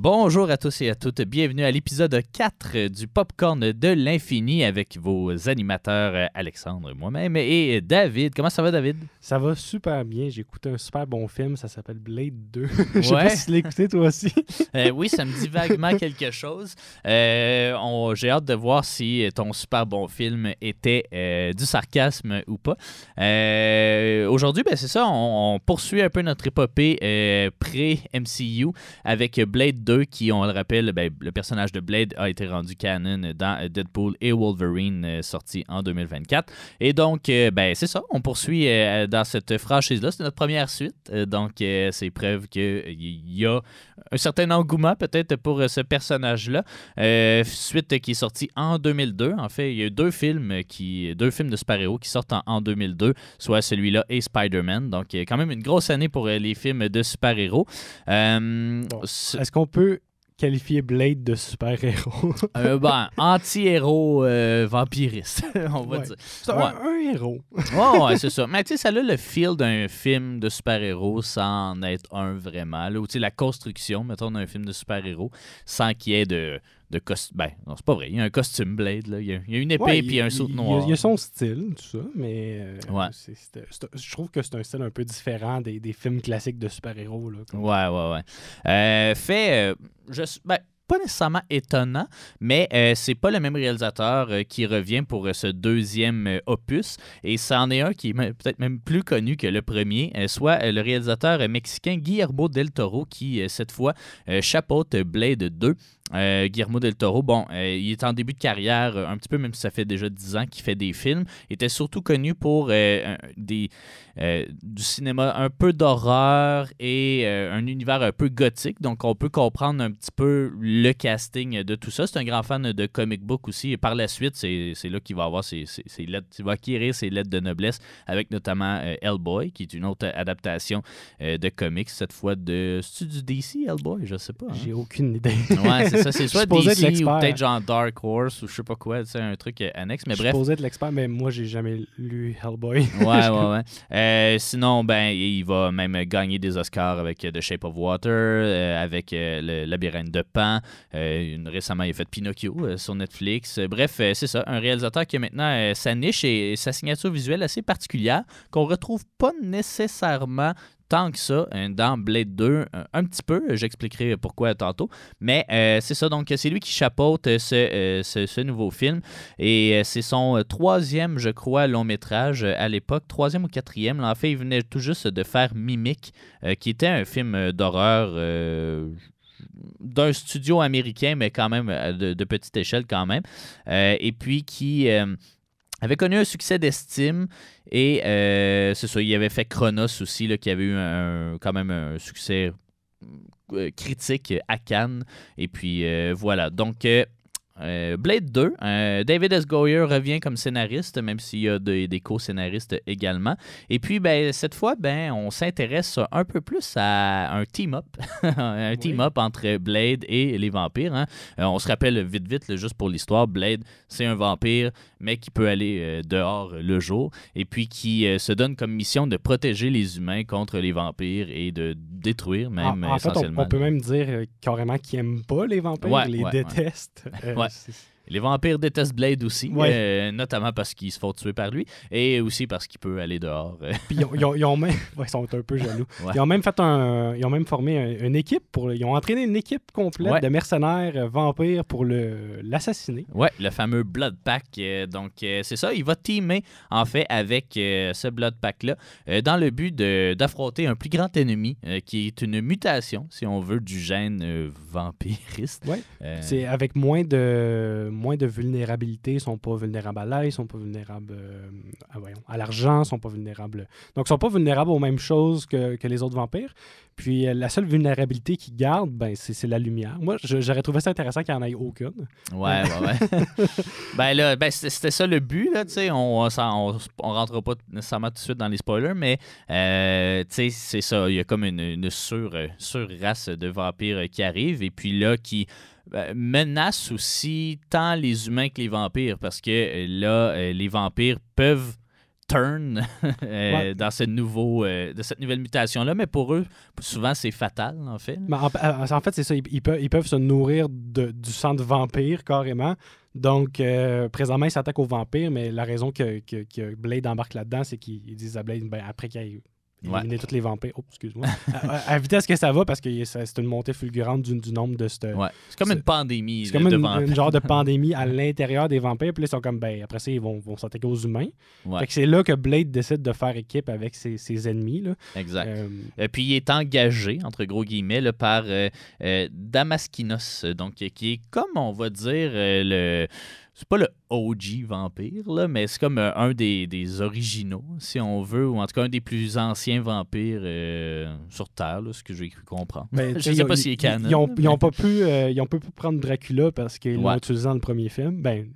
Bonjour à tous et à toutes, bienvenue à l'épisode 4 du Popcorn de l'Infini avec vos animateurs Alexandre, moi-même et David. Comment ça va, David? Ça va super bien, j'ai écouté un super bon film, ça s'appelle Blade 2. Je sais pas si tu l'as écouté toi aussi. Oui, ça me dit vaguement quelque chose. J'ai hâte de voir si ton super bon film était du sarcasme ou pas. Aujourd'hui, c'est ça, on poursuit un peu notre épopée pré-MCU avec Blade 2 qui, on le rappelle, le personnage de Blade a été rendu canon dans Deadpool et Wolverine sorti en 2024. Et donc, c'est ça, on poursuit dans cette franchise-là. C'est notre première suite. Donc, c'est preuve qu'il y a un certain engouement peut-être pour ce personnage-là. Suite qui est sortie en 2002. En fait, il y a deux films de super-héros qui sortent en 2002, soit celui-là et Spider-Man. Donc, quand même une grosse année pour les films de super-héros. Est-ce qu'on peut qualifier Blade de super-héros? Anti-héros vampiriste, on va dire. C'est un héros. Ouais, c'est ça. Mais tu sais, ça a le feel d'un film de super-héros sans en être un vraiment. Là, ou tu sais, la construction, mettons, d'un film de super-héros sans qu'il y ait de costume. Non, c'est pas vrai. Il y a un costume Blade. Là. Il y a une épée et un saut noir. Il y a son style, tout ça, mais ouais. je trouve que c'est un style un peu différent des films classiques de super-héros. Là, Ouais. Pas nécessairement étonnant, mais c'est pas le même réalisateur qui revient pour ce deuxième opus, et c'en est un qui est peut-être même plus connu que le premier, soit le réalisateur mexicain Guillermo del Toro qui, cette fois, chapeaute Blade 2. Guillermo del Toro, il est en début de carrière un petit peu, même si ça fait déjà 10 ans qu'il fait des films. Il était surtout connu pour du cinéma un peu d'horreur et un univers un peu gothique. Donc, on peut comprendre un petit peu le casting de tout ça. C'est un grand fan de comic book aussi. Et par la suite, c'est là qu'il va avoir ses lettres, il va acquérir ses lettres de noblesse avec notamment Hellboy, qui est une autre adaptation de comics, cette fois c'est du DC, Hellboy? Je sais pas. Hein? J'ai aucune idée. Ouais, c'est ça. C'est soit DC ou peut-être genre Dark Horse ou je sais pas quoi, c'est un truc annexe. Mais bref. Je supposais être l'expert, mais moi, j'ai jamais lu Hellboy. Ouais. Sinon, il va même gagner des Oscars avec The Shape of Water, avec Le Labyrinthe de Pan. Récemment, il a fait Pinocchio sur Netflix. Bref, c'est ça. Un réalisateur qui a maintenant sa niche et sa signature visuelle assez particulière qu'on retrouve pas nécessairement tant que ça dans Blade 2, un petit peu, j'expliquerai pourquoi tantôt, mais c'est ça, donc c'est lui qui chapeaute ce nouveau film, et c'est son troisième, je crois, long métrage à l'époque, troisième ou quatrième. Là, en fait, il venait tout juste de faire Mimic, qui était un film d'horreur d'un studio américain, mais quand même de petite échelle quand même, et puis qui avait connu un succès d'estime, et c'est ça, il avait fait Chronos aussi, là, qui avait eu quand même un succès critique à Cannes, et puis voilà, donc Blade 2, David S. Goyer revient comme scénariste, même s'il y a des co-scénaristes également. Et puis, cette fois, on s'intéresse un peu plus à un team-up. Un team-up entre Blade et les vampires. Hein. On se rappelle vite, là, juste pour l'histoire, Blade, c'est un vampire, mais qui peut aller dehors le jour, et puis qui se donne comme mission de protéger les humains contre les vampires et de détruire même essentiellement. En fait, on peut même dire carrément qu'ils n'aiment pas les vampires, ils les détestent. Ouais. Les vampires détestent Blade aussi, notamment parce qu'ils se font tuer par lui, et aussi parce qu'il peut aller dehors. Puis ils ont même... ils sont un peu jaloux. Ouais. Ils ont même formé une équipe, ils ont entraîné une équipe complète de mercenaires vampires pour l'assassiner. Ouais, le fameux Blood Pack. Donc, c'est ça, il va teamer, en fait, avec ce Blood Pack-là, dans le but d'affronter un plus grand ennemi, qui est une mutation, si on veut, du gène vampiriste. Ouais, c'est avec moins de vulnérabilité, ils ne sont pas vulnérables à l'ail, ils ne sont pas vulnérables à l'argent, ils ne sont pas vulnérables... Donc, ils ne sont pas vulnérables aux mêmes choses que les autres vampires. Puis, la seule vulnérabilité qu'ils gardent, c'est la lumière. Moi, j'aurais trouvé ça intéressant qu'il n'y en ait aucune. Ouais. C'était ça le but, là, tu sais, on rentrera pas nécessairement tout de suite dans les spoilers, mais, tu sais, c'est ça, il y a comme une sur-race de vampires qui arrive, et puis là, qui menace aussi tant les humains que les vampires, parce que là, les vampires peuvent turn dans de cette nouvelle mutation-là, mais pour eux, souvent, c'est fatal, en fait. Mais en fait, c'est ça. Ils peuvent se nourrir du sang de vampire, carrément. Donc, présentement, ils s'attaquent aux vampires, mais la raison que Blade embarque là-dedans, c'est qu'ils disent à Blade, après qu'il ait éliminé tous les vampires. Oh, excuse-moi. à vitesse que ça va, parce que c'est une montée fulgurante du nombre de cette... Ouais. C'est comme une pandémie. C'est comme une genre de pandémie à l'intérieur des vampires. Puis là, ils sont comme, après ça, ils vont s'attaquer aux humains. Ouais. Fait que c'est là que Blade décide de faire équipe avec ses ennemis. Là. Exact. Puis il est engagé, entre gros guillemets, là, par Damaskinos, donc qui est, comme on va dire, c'est pas le OG vampire, là, mais c'est comme un des originaux, si on veut, ou en tout cas un des plus anciens vampires sur Terre, là, ce que j'ai cru comprendre. Ben, je sais pas s'il est canon. Ils ont pas pu prendre Dracula parce qu'ils l'ont utilisé dans le premier film. Ben,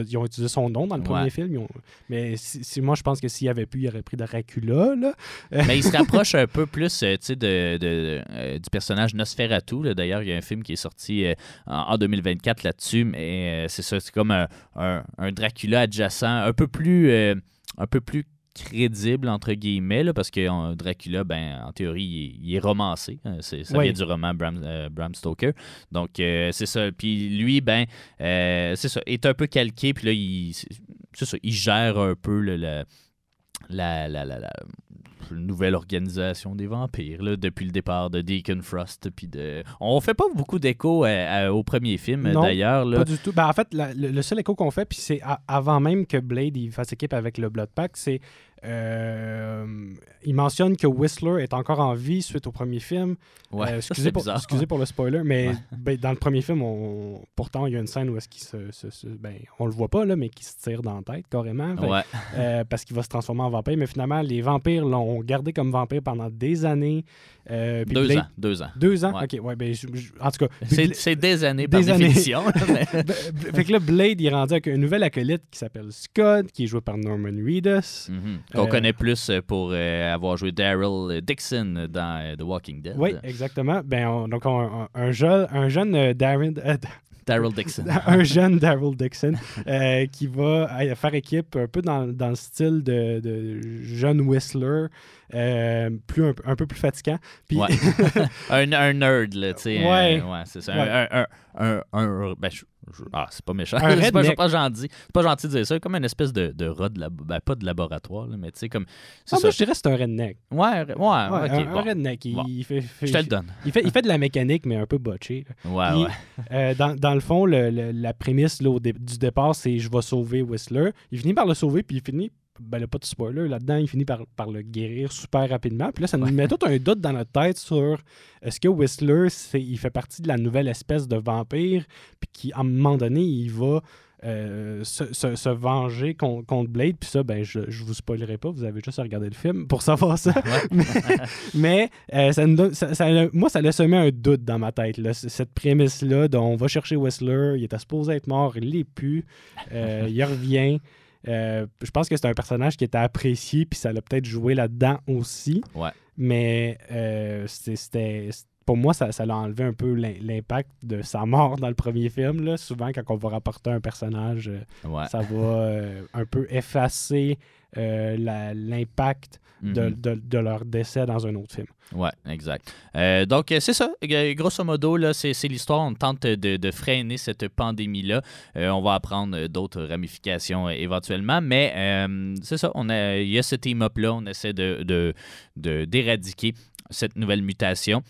ils ont utilisé son nom dans le premier film. Mais moi, je pense que s'il y avait pu, il aurait pris Dracula. Là. Mais il se rapproche un peu plus du personnage Nosferatu. Là. D'ailleurs, il y a un film qui est sorti en 2024 là-dessus, mais c'est ça, c'est comme un Dracula adjacent, un peu plus crédible, entre guillemets, là, parce que Dracula, en théorie, il est romancé. Ça vient du roman Bram Stoker. Donc, c'est ça. Puis lui, c'est ça, est un peu calqué, puis là, il gère un peu la nouvelle organisation des vampires là, depuis le départ de Deacon Frost. On fait pas beaucoup d'écho au premier film, d'ailleurs. Là. Pas du tout. En fait, le seul écho qu'on fait, puis c'est avant même que Blade il fasse équipe avec le Blood Pact, c'est il mentionne que Whistler est encore en vie suite au premier film. Ouais, excusez pour le spoiler, mais dans le premier film, pourtant, il y a une scène où est-ce qu'il on le voit pas, là, mais qu'il se tire dans la tête, carrément. Parce qu'il va se transformer en vampire. Mais finalement, les vampires l'ont gardé comme vampire pendant des années. 2 ans. 2 ans. 2 ans? Ouais. OK, ouais, en tout cas... C'est des années par définition. Fait que là, Blade, il est rendu avec un nouvel acolyte qui s'appelle Scott, qui est joué par Norman Reedus. Qu'on connaît plus pour avoir joué Daryl Dixon dans The Walking Dead. Oui, exactement. Donc, un jeune Daryl Dixon. Un jeune Daryl Dixon qui va faire équipe un peu dans le style de jeune Whistler, un peu plus fatigant. Puis... un nerd, là, tu sais. Ouais, c'est ça. C'est pas méchant. C'est pas gentil. C'est pas gentil de dire ça. Comme une espèce de rat pas de laboratoire, là, mais tu sais, comme. Moi, je dirais que c'est un redneck. Ouais, ok. Un redneck. Je te le donne. Il fait de la mécanique, mais un peu botché. Dans le fond, la prémisse là, du départ, c'est je vais sauver Whistler. Il finit par le sauver, puis il finit. Pas de spoiler, là-dedans, il finit par le guérir super rapidement. Puis là, ça nous met tout un doute dans notre tête sur est-ce que Whistler, il fait partie de la nouvelle espèce de vampire, puis qu'à un moment donné, il va se venger contre Blade. Puis ça, je vous spoilerai pas, vous avez juste à regarder le film pour savoir ça. mais moi, ça laisse semer un doute dans ma tête. Là. Cette prémisse-là, dont on va chercher Whistler, il était supposé être mort, il l'est plus, il revient. Je pense que c'est un personnage qui était apprécié, puis ça l'a peut-être joué là-dedans aussi. Ouais. Mais pour moi, ça l'a enlevé un peu l'impact de sa mort dans le premier film. Là. Souvent, quand on va rapporter un personnage, ça va un peu effacer l'impact de leur décès dans un autre film. Oui, exact. Donc, c'est ça. Grosso modo, là, c'est l'histoire. On tente de freiner cette pandémie-là. On va apprendre d'autres ramifications éventuellement, mais c'est ça. Il y a ce team-up-là. On essaie d'éradiquer cette nouvelle mutation.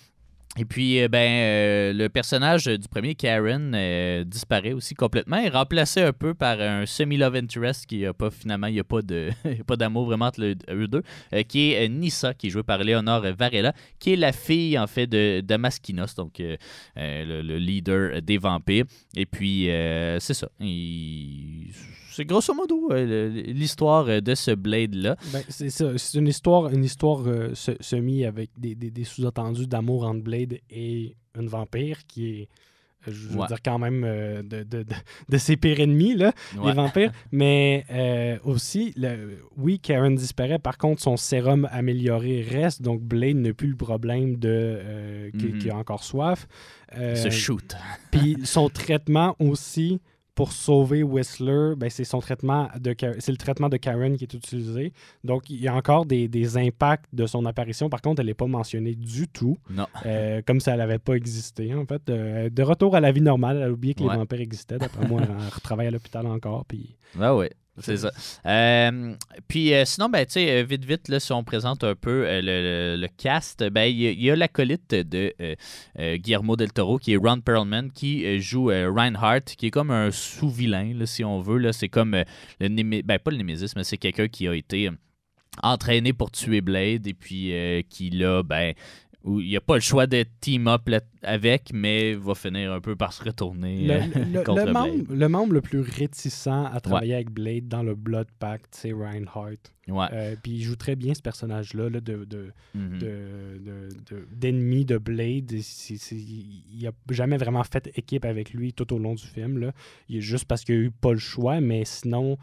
Et puis, le personnage du premier, Karen, disparaît aussi complètement. Il est remplacé un peu par un semi-love interest qui a pas, finalement, il n'y a pas d'amour vraiment entre eux deux, qui est Nyssa, qui est jouée par Léonore Varela, qui est la fille, en fait, de Damaskinos, donc le leader des vampires. Et puis, c'est ça. C'est grosso modo l'histoire de ce Blade-là. C'est ça. C'est une histoire semi avec des sous-entendus d'amour entre Blade et une vampire qui est, je veux dire, quand même de ses pires ennemis, là, les vampires. Mais aussi, Karen disparaît. Par contre, son sérum amélioré reste. Donc, Blade n'a plus le problème qu'il a encore soif. Se shoot. Puis son traitement aussi pour sauver Whistler, ben, c'est le traitement de Karen qui est utilisé. Donc, il y a encore des impacts de son apparition. Par contre, elle n'est pas mentionnée du tout. Non. Comme si elle n'avait pas existé, en fait. De retour à la vie normale, elle a oublié que les vampires existaient. D'après moi, elle retravaille à l'hôpital encore. Puis... Ah oui. C'est ça. Puis sinon, ben, tu sais, vite, là, si on présente un peu le cast, ben, il y a l'acolyte de Guillermo del Toro, qui est Ron Perlman, qui joue Reinhardt, qui est comme un sous-vilain, là, si on veut. Là. C'est comme pas le Némésis, mais c'est quelqu'un qui a été entraîné pour tuer Blade et puis qui, là, ben, où il n'y a pas le choix d'être team-up avec, mais va finir un peu par se retourner contre Blade. Le membre le plus réticent à travailler avec Blade dans le Blood Pact, c'est Reinhardt. Ouais. Puis il joue très bien ce personnage-là d'ennemi de Blade. Il n'a jamais vraiment fait équipe avec lui tout au long du film. Là. Il est juste parce qu'il n'a eu pas le choix, mais sinon...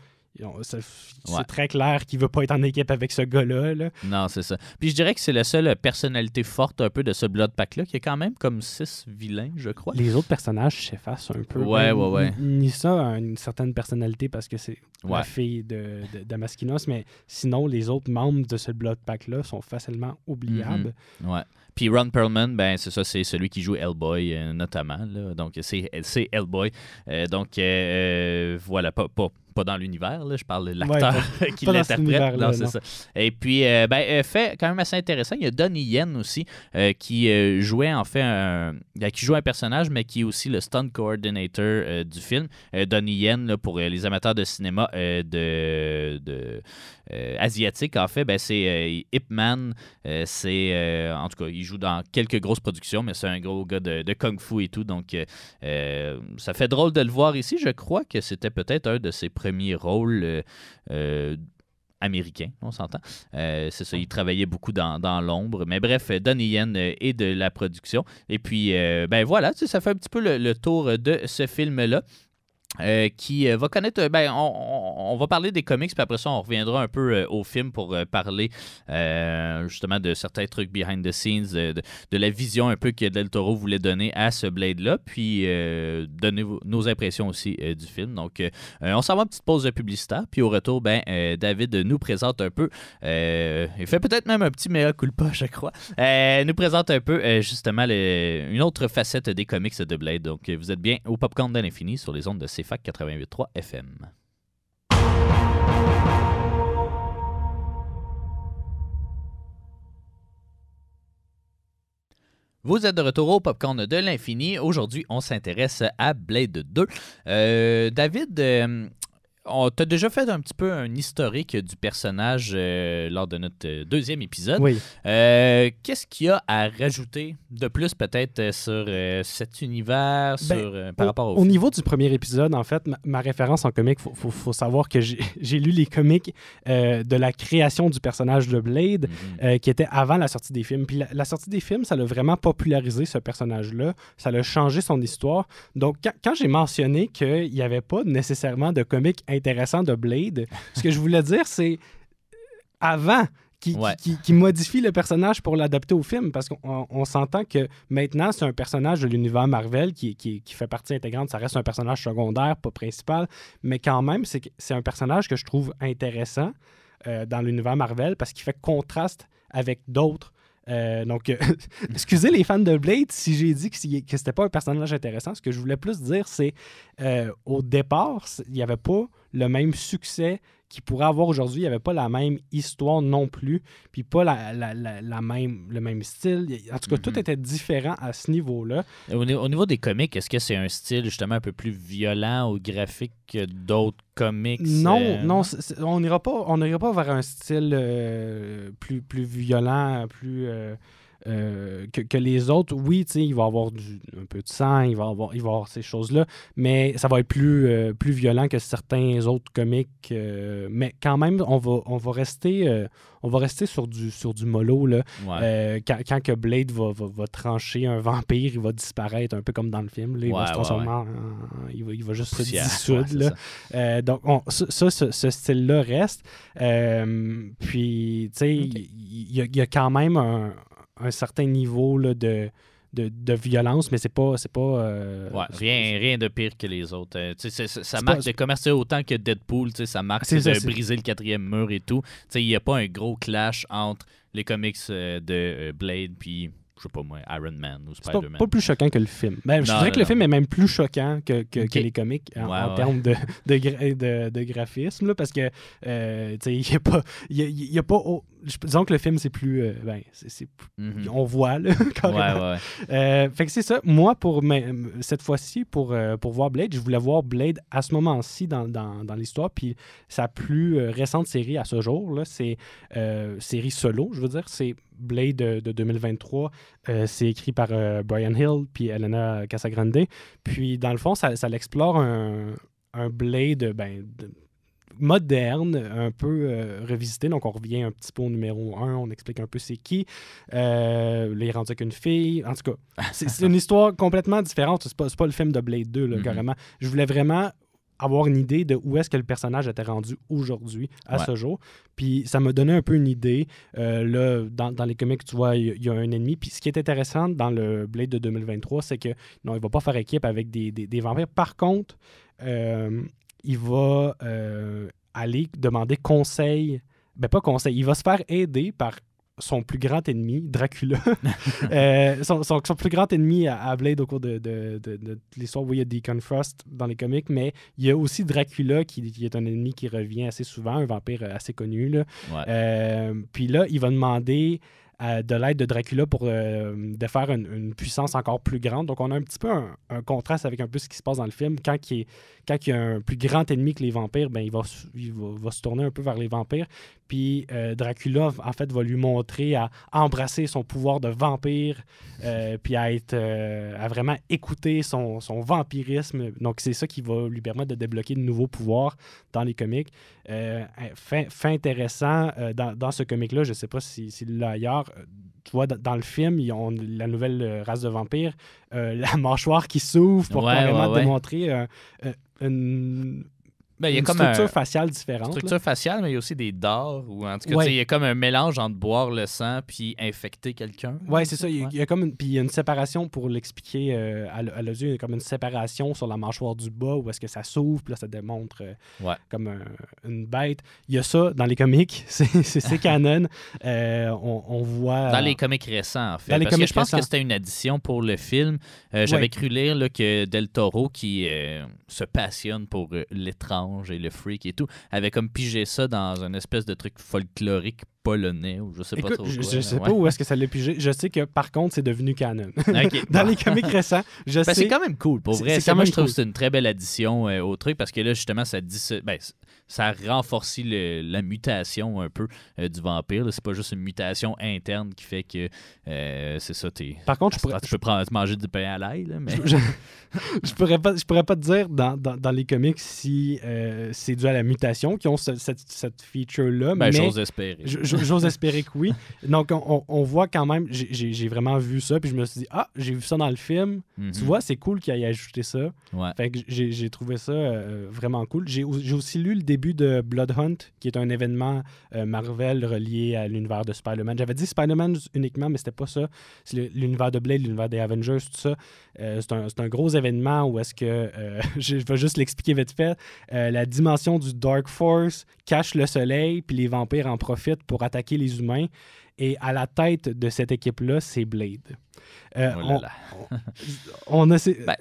C'est très clair qu'il ne veut pas être en équipe avec ce gars-là. Là. Non, c'est ça. Puis je dirais que c'est la seule personnalité forte un peu de ce Blood Pack-là, qui est quand même comme 6 vilains, je crois. Les autres personnages s'effacent un peu. Ouais. Nissa a une certaine personnalité parce que c'est la fille d'Amaskinos, mais sinon, les autres membres de ce Blood Pack-là sont facilement oubliables. Ouais. Puis Ron Perlman, ben c'est ça, c'est celui qui joue Hellboy notamment. Là. Donc c'est Hellboy. Voilà, pas dans l'univers, là, je parle de l'acteur qui l'interprète. Non, c'est ça. Et puis, fait quand même assez intéressant. Il y a Donnie Yen aussi, qui jouait en fait qui joue un personnage, mais qui est aussi le stunt coordinator du film. Donnie Yen, là, pour les amateurs de cinéma asiatique, en fait, ben, c'est Ip Man. En tout cas, il joue dans quelques grosses productions, mais c'est un gros gars de Kung Fu et tout. Donc, ça fait drôle de le voir ici. Je crois que c'était peut-être un de ses premiers rôles américains, on s'entend. C'est ça, il travaillait beaucoup dans l'ombre. Mais bref, Donnie Yen est de la production. Et puis, ben voilà, ça fait un petit peu le tour de ce film-là. Qui va connaître... on va parler des comics, puis après ça, on reviendra un peu au film pour parler justement de certains trucs behind the scenes, de la vision un peu que Del Toro voulait donner à ce Blade-là, puis donner nos impressions aussi du film. Donc, on s'en va une petite pause publicitaire, puis au retour, David nous présente un peu, il fait peut-être même un petit mea culpa, je crois, nous présente un peu justement une autre facette des comics de Blade. Donc, vous êtes bien au Popcorn de l'Infini sur les ondes de CFAC 88.3 FM. Vous êtes de retour au Popcorn de l'Infini. Aujourd'hui, on s'intéresse à Blade 2. David, on t'a déjà fait un petit peu un historique du personnage lors de notre deuxième épisode. Oui. Qu'est-ce qu'il y a à rajouter de plus peut-être sur cet univers, par rapport au film? Au niveau du premier épisode, en fait, ma référence en comics, faut savoir que j'ai lu les comics de la création du personnage de Blade, qui était avant la sortie des films. Puis la sortie des films, ça l'a vraiment popularisé, ce personnage-là. Ça l'a changé son histoire. Donc, quand j'ai mentionné qu'il n'y avait pas nécessairement de comics intéressant de Blade, ce que je voulais dire, c'est avant qui modifie le personnage pour l'adapter au film, parce qu'on s'entend que maintenant, c'est un personnage de l'univers Marvel qui fait partie intégrante. Ça reste un personnage secondaire, pas principal, mais quand même, c'est un personnage que je trouve intéressant dans l'univers Marvel parce qu'il fait contraste avec d'autres. Donc, excusez les fans de Blade si j'ai dit que c'était pas un personnage intéressant. Ce que je voulais plus dire, c'est au départ, il n'y avait pas le même succès qu'il pourrait avoir aujourd'hui. Il n'y avait pas la même histoire non plus, puis pas le même style. En tout cas, tout était différent à ce niveau-là. Au niveau des comics, est-ce que c'est un style justement un peu plus violent ou graphique que d'autres comics? Non, on n'ira pas vers un style plus violent, plus... que les autres. Oui, il va y avoir un peu de sang, il va y avoir ces choses-là, mais ça va être plus violent que certains autres comics. Mais quand même, on va rester sur du mollo. Là. Ouais. Quand que Blade va trancher un vampire, il va disparaître, un peu comme dans le film. Là, il va se transformer il va juste se dissoudre. Là. Donc, ce style-là reste. Puis, tu sais, il y a quand même un certain niveau là, de de violence, mais c'est pas rien de pire que les autres. Ça C'est marque pas- de commercer autant que Deadpool. Ça marque C'est ça, de c'est- briser le quatrième mur et tout. Il n'y a pas un gros clash entre les comics de Blade puis, je sais pas moi, Iron Man ou c'est pas, Spider-Man. pas plus choquant que le film. Ben, je Non, dirais non, que le non. film est même plus choquant que Ok. les comics en Ouais. termes de graphisme, là, parce que il n'y a pas... y a pas disons que le film, c'est plus... Mhm. on voit, là, carrément. Ouais. Fait que c'est ça. Moi, cette fois-ci, pour voir Blade, je voulais voir Blade à ce moment-ci dans l'histoire. Puis sa plus récente série à ce jour, là, c'est série solo, je veux dire. C'est Blade de 2023. C'est écrit par Brian Hill puis Elena Casagrande. Puis, dans le fond, ça l'explore un Blade moderne, un peu revisité. Donc, on revient un petit peu au numéro 1, on explique un peu c'est qui. Les rendus avec une fille. En tout cas, c'est une histoire complètement différente. C'est pas le film de Blade 2, là, Mhm. carrément. Je voulais vraiment avoir une idée de où est-ce que le personnage était rendu aujourd'hui, à ce jour. Puis ça m'a donné un peu une idée. Là, dans les comics, tu vois, il y a un ennemi. Puis ce qui est intéressant dans le Blade de 2023, c'est que non, il va pas faire équipe avec des vampires. Par contre, il va aller demander conseil. Ben, pas conseil. Il va se faire aider par son plus grand ennemi, Dracula. son plus grand ennemi à Blade au cours de l'histoire où il y a Deacon Frost dans les comics, mais il y a aussi Dracula qui est un ennemi qui revient assez souvent, un vampire assez connu. Là. Ouais. Puis là, il va demander de l'aide de Dracula pour de faire une puissance encore plus grande. Donc, on a un petit peu un contraste avec un peu ce qui se passe dans le film. Quand il y a un plus grand ennemi que les vampires, ben, il va se tourner un peu vers les vampires. Puis Dracula, en fait, va lui montrer à embrasser son pouvoir de vampire, puis à vraiment écouter son vampirisme. Donc, c'est ça qui va lui permettre de débloquer de nouveaux pouvoirs dans les comics. Fait intéressant, dans ce comic-là, je ne sais pas s'il l'a ailleurs, tu vois, dans le film, ils ont la nouvelle race de vampires, la mâchoire qui s'ouvre pour carrément démontrer une Il y a comme structure faciale différente. Une structure faciale, mais il y a aussi des dards, ou en tout cas, Ouais. il y a comme un mélange entre boire le sang puis infecter quelqu'un. Oui, c'est ça. Il y a comme puis il y a une séparation, pour l'expliquer à l'audio, il y a comme une séparation sur la mâchoire du bas où est-ce que ça s'ouvre, puis là, ça démontre comme une bête. Il y a ça dans les comics, c'est canon. On voit... Dans les comics récents, en fait. Dans les Parce que comics je pense récents. que c'était une addition pour le film. J'avais cru lire là, que Del Toro, qui se passionne pour l'étrange et le freak et tout, avait comme pigé ça dans une espèce de truc folklorique polonais ou je sais pas Écoute, trop je quoi. sais pas où est-ce que ça l'a pigé. Je sais que, par contre, c'est devenu canon. Okay, Dans les comics récents, je sais... C'est quand même cool, pour vrai. C'est quand Moi, même je trouve cool. que c'est une très belle addition au truc parce que là, justement, ça dit ça renforce la mutation un peu du vampire. Là. C'est pas juste une mutation interne qui fait que c'est ça, Par contre, tu peux manger du pain à l'ail, là, mais... je pourrais pas te dire dans les comics si c'est dû à la mutation qui ont cette feature-là. Ben, mais j'ose espérer. J'ose espérer que oui. Donc, on voit quand même, j'ai vraiment vu ça, puis je me suis dit, j'ai vu ça dans le film. Mhm. Tu vois, c'est cool qu'il ait ajouté ça. Ouais. Fait que j'ai trouvé ça vraiment cool. J'ai aussi lu le début de Blood Hunt, qui est un événement Marvel relié à l'univers de Spider-Man. J'avais dit Spider-Man uniquement, mais c'était pas ça. C'est l'univers de Blade, l'univers des Avengers, tout ça. C'est un gros événement où est-ce que, je vais juste l'expliquer vite fait, la dimension du Dark Force cache le soleil, puis les vampires en profitent pour attaquer les humains. Et à la tête de cette équipe-là, c'est Blade. Au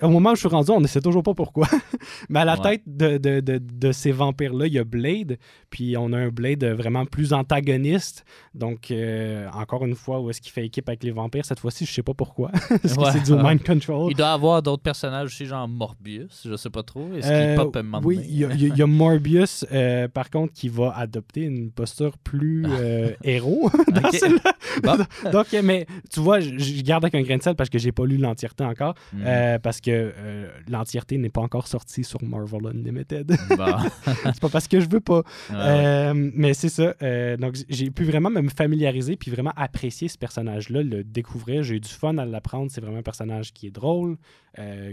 moment où je suis rendu, on ne sait toujours pas pourquoi. Mais à la tête de ces vampires-là, il y a Blade. Puis on a un Blade vraiment plus antagoniste. Donc, encore une fois, où est-ce qu'il fait équipe avec les vampires? Cette fois-ci, je ne sais pas pourquoi. Est-ce que c'est du mind control? Il doit y avoir d'autres personnages aussi, genre Morbius. Je ne sais pas trop. Est-ce qu'il pop un moment Oui, donné? il y a Morbius, par contre, qui va adopter une posture plus héros dans celle-là. Bon. Donc, mais tu vois, je garde avec un grain de sel parce que j'ai pas lu l'entièreté encore. Parce que l'entièreté n'est pas encore sortie sur Marvel Unlimited. C'est pas parce que je veux pas. Mais c'est ça. Donc, j'ai pu vraiment me familiariser puis vraiment apprécier ce personnage-là, le découvrir. J'ai eu du fun à l'apprendre. C'est vraiment un personnage qui est drôle,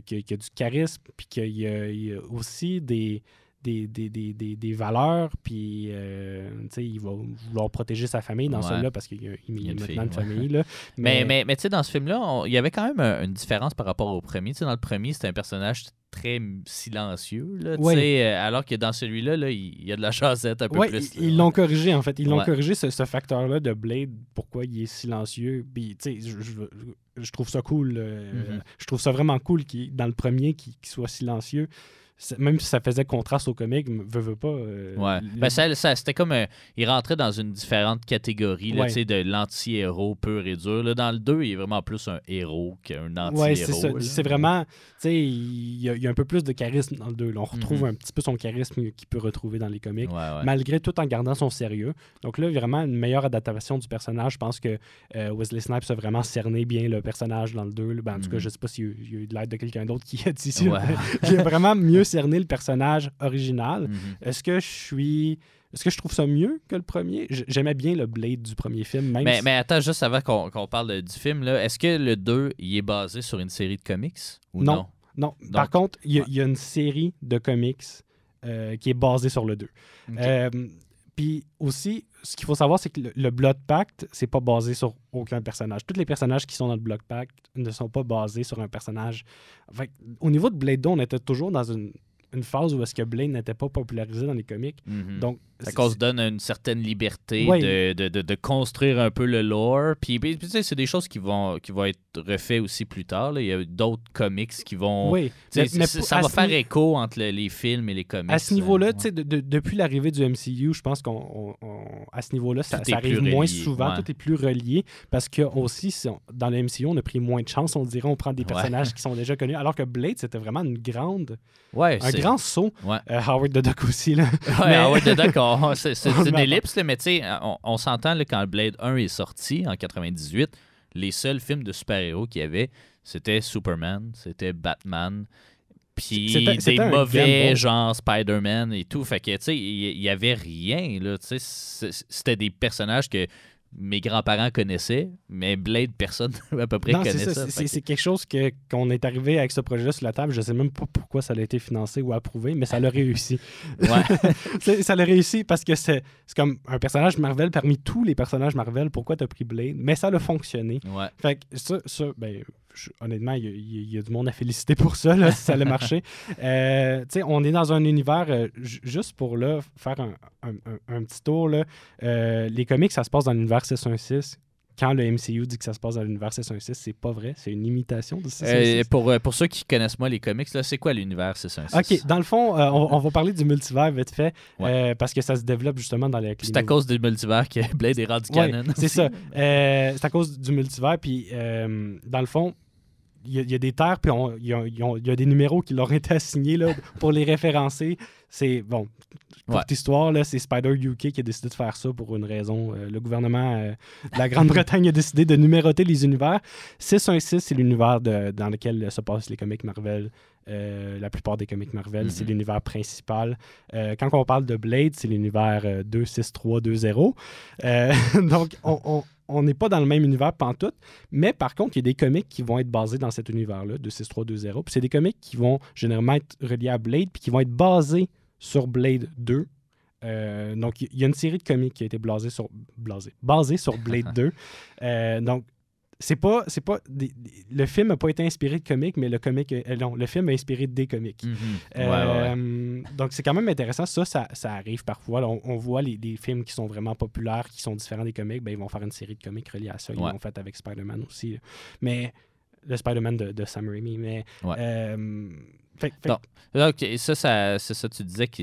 qui a du charisme, puis qu'il y a aussi des des valeurs, puis il va vouloir protéger sa famille dans ce film-là parce qu'il y a maintenant une famille. Là. Mais tu sais, dans ce film-là, il y avait quand même une différence par rapport au premier. Tu sais, dans le premier, c'était un personnage très silencieux, là, alors que dans celui-là, là, il y a de la jasette un peu plus. Ils l'ont corrigé, en fait. Ils l'ont corrigé, ce facteur-là de Blade, pourquoi il est silencieux. Puis, tu sais, je trouve ça cool. Je trouve ça vraiment cool dans le premier qu'il soit silencieux. Même si ça faisait contraste au comique, veut pas. C'était comme. Il rentrait dans une différente catégorie là, de l'anti-héros pur et dur. Là, dans le 2, il est vraiment plus un héros qu'un anti-héros. Oui, c'est ça. C'est vraiment. Il y a un peu plus de charisme dans le 2. Là. On retrouve un petit peu son charisme qu'il peut retrouver dans les comics, malgré tout en gardant son sérieux. Donc là, vraiment une meilleure adaptation du personnage. Je pense que Wesley Snipes a vraiment cerné bien le personnage dans le 2. En tout cas, je sais pas s'il y a eu de l'aide de quelqu'un d'autre qui a dit ça. Il a vraiment mieux cerner le personnage original. Est-ce que je trouve ça mieux que le premier? J'aimais bien le Blade du premier film. Mais attends, juste avant qu'on parle du film, là, est-ce que le 2 il est basé sur une série de comics ou non? Non. Par contre, il y a une série de comics qui est basée sur le 2. Puis aussi, ce qu'il faut savoir, c'est que le Blood Pact, c'est pas basé sur aucun personnage. Tous les personnages qui sont dans le Blood Pact ne sont pas basés sur un personnage. Fait, au niveau de Blade 2, on était toujours dans une phase où est-ce que Blade n'était pas popularisé dans les comics. Donc, ça se donne une certaine liberté de construire un peu le lore. Puis tu sais, c'est des choses qui vont être refaites aussi plus tard. Là. Il y a d'autres comics qui vont... ça va faire écho entre les films et les comics. À ce niveau-là, depuis l'arrivée du MCU, je pense qu'à ce niveau-là, ça arrive moins souvent. Tout est plus relié parce que aussi, dans le MCU, on a pris moins de chance. On dirait on prend des personnages qui sont déjà connus. Alors que Blade, c'était vraiment un grand saut. Howard the Duck aussi. Là. Howard the Duck, c'est une ellipse, là, mais tu sais, on s'entend là, quand Blade 1 est sorti en 98, les seuls films de super-héros qu'il y avait, c'était Superman, c'était Batman, puis des mauvais genre Spider-Man et tout. Fait que, tu sais, il y avait rien, là, tu sais, c'était des personnages que mes grands-parents connaissaient, mais Blade, personne à peu près connaissait ça. C'est quelque chose qu'on est arrivé avec ce projet-là sur la table. Je sais même pas pourquoi ça a été financé ou approuvé, mais ça l'a réussi. Ça l'a réussi parce que c'est comme un personnage Marvel parmi tous les personnages Marvel. Pourquoi t'as pris Blade? Mais ça a fonctionné. Fait que ça honnêtement, il y a du monde à féliciter pour ça, là, si ça a marché. On est dans un univers, juste pour là, faire un petit tour, là, les comics, ça se passe dans l'univers 616. Quand le MCU dit que ça se passe dans l'univers 616, c'est pas vrai, c'est une imitation de 616. Pour ceux qui connaissent moins les comics, là, c'est quoi l'univers 616? OK, dans le fond, on va parler du multivers vite fait, parce que ça se développe justement dans les... C'est à cause du multivers que Blade est rendu canon. C'est ça. C'est à cause du multivers, puis dans le fond, il y a des terres, puis il y a des numéros qui leur ont été assignés là, pour les référencer. C'est, bon, courte histoire, là, c'est Spider UK qui a décidé de faire ça pour une raison. Le gouvernement de la Grande-Bretagne a décidé de numéroter les univers. 616, c'est l'univers dans lequel se passent les comics Marvel. La plupart des comics Marvel, c'est l'univers principal. Quand on parle de Blade, c'est l'univers 26320. Donc, on n'est pas dans le même univers pantoute, mais par contre, il y a des comics qui vont être basés dans cet univers-là, 26320. Puis c'est des comics qui vont généralement être reliés à Blade, puis qui vont être basés sur Blade 2. Donc, il y a une série de comics qui a été basée sur Blade 2. Donc, le film n'a pas été inspiré de comics, mais le film a inspiré des comics. Donc, c'est quand même intéressant. Ça arrive parfois. Là, on voit les films qui sont vraiment populaires, qui sont différents des comics, ils vont faire une série de comics reliés à ça. Ils l'ont fait avec Spider-Man aussi. Mais le Spider-Man de Sam Raimi. Mais, Donc, c'est ça, tu disais que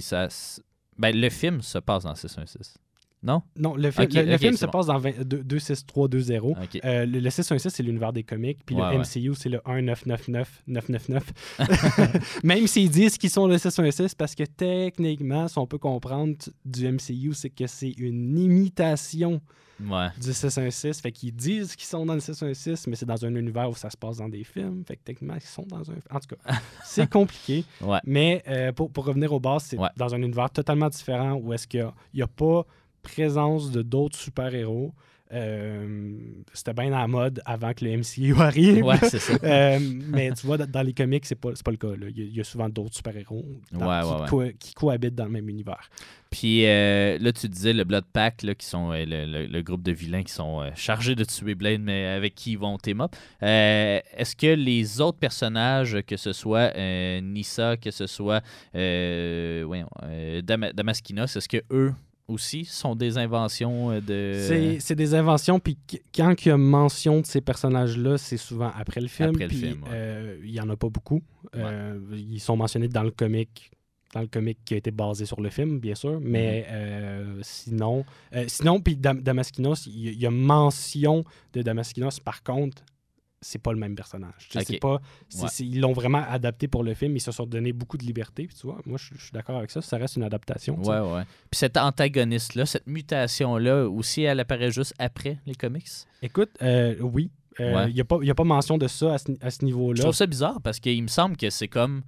le film se passe dans 616. Non? Non, le film se passe dans 26320. Okay. Le 616, c'est l'univers des comics, puis le MCU, c'est le 1999999. Même s'ils disent qu'ils sont le 616, parce que techniquement, si on peut comprendre du MCU, c'est que c'est une imitation du 616. Fait qu'ils disent qu'ils sont dans le 616, mais c'est dans un univers où ça se passe dans des films. Fait que techniquement, ils sont dans un... En tout cas, c'est compliqué. Mais pour revenir aux bases, c'est dans un univers totalement différent où est-ce qu'il n'y a pas présence de d'autres super-héros. C'était bien à la mode avant que le MCU arrive. Ouais, c'est ça. Mais tu vois, dans les comics, c'est pas le cas. Là. Il y a souvent d'autres super-héros qui cohabitent dans le même univers. Puis là, tu disais le Blood Pack, là, qui sont le groupe de vilains qui sont chargés de tuer Blade, mais avec qui ils vont team up. Est-ce que les autres personnages, que ce soit Nyssa, que ce soit Damaskinos, est-ce que eux aussi sont des inventions de... C'est des inventions, puis quand il y a mention de ces personnages-là, c'est souvent après le film. Après le puis, film, il n'y en a pas beaucoup. Ils sont mentionnés dans le comic qui a été basé sur le film, bien sûr, mais sinon, puis Damaskinos, il y a mention de Damaskinos, par contre, c'est pas le même personnage. Okay. C'est pas, ils l'ont vraiment adapté pour le film, ils se sont donné beaucoup de liberté, puis tu vois, moi je suis d'accord avec ça, ça reste une adaptation. Ouais. Puis cet antagoniste-là, cette mutation-là, aussi, elle apparaît juste après les comics? Écoute, oui. Il n'y a pas mention de ça à ce niveau-là. Je trouve ça bizarre, parce qu'il me semble que c'est comme...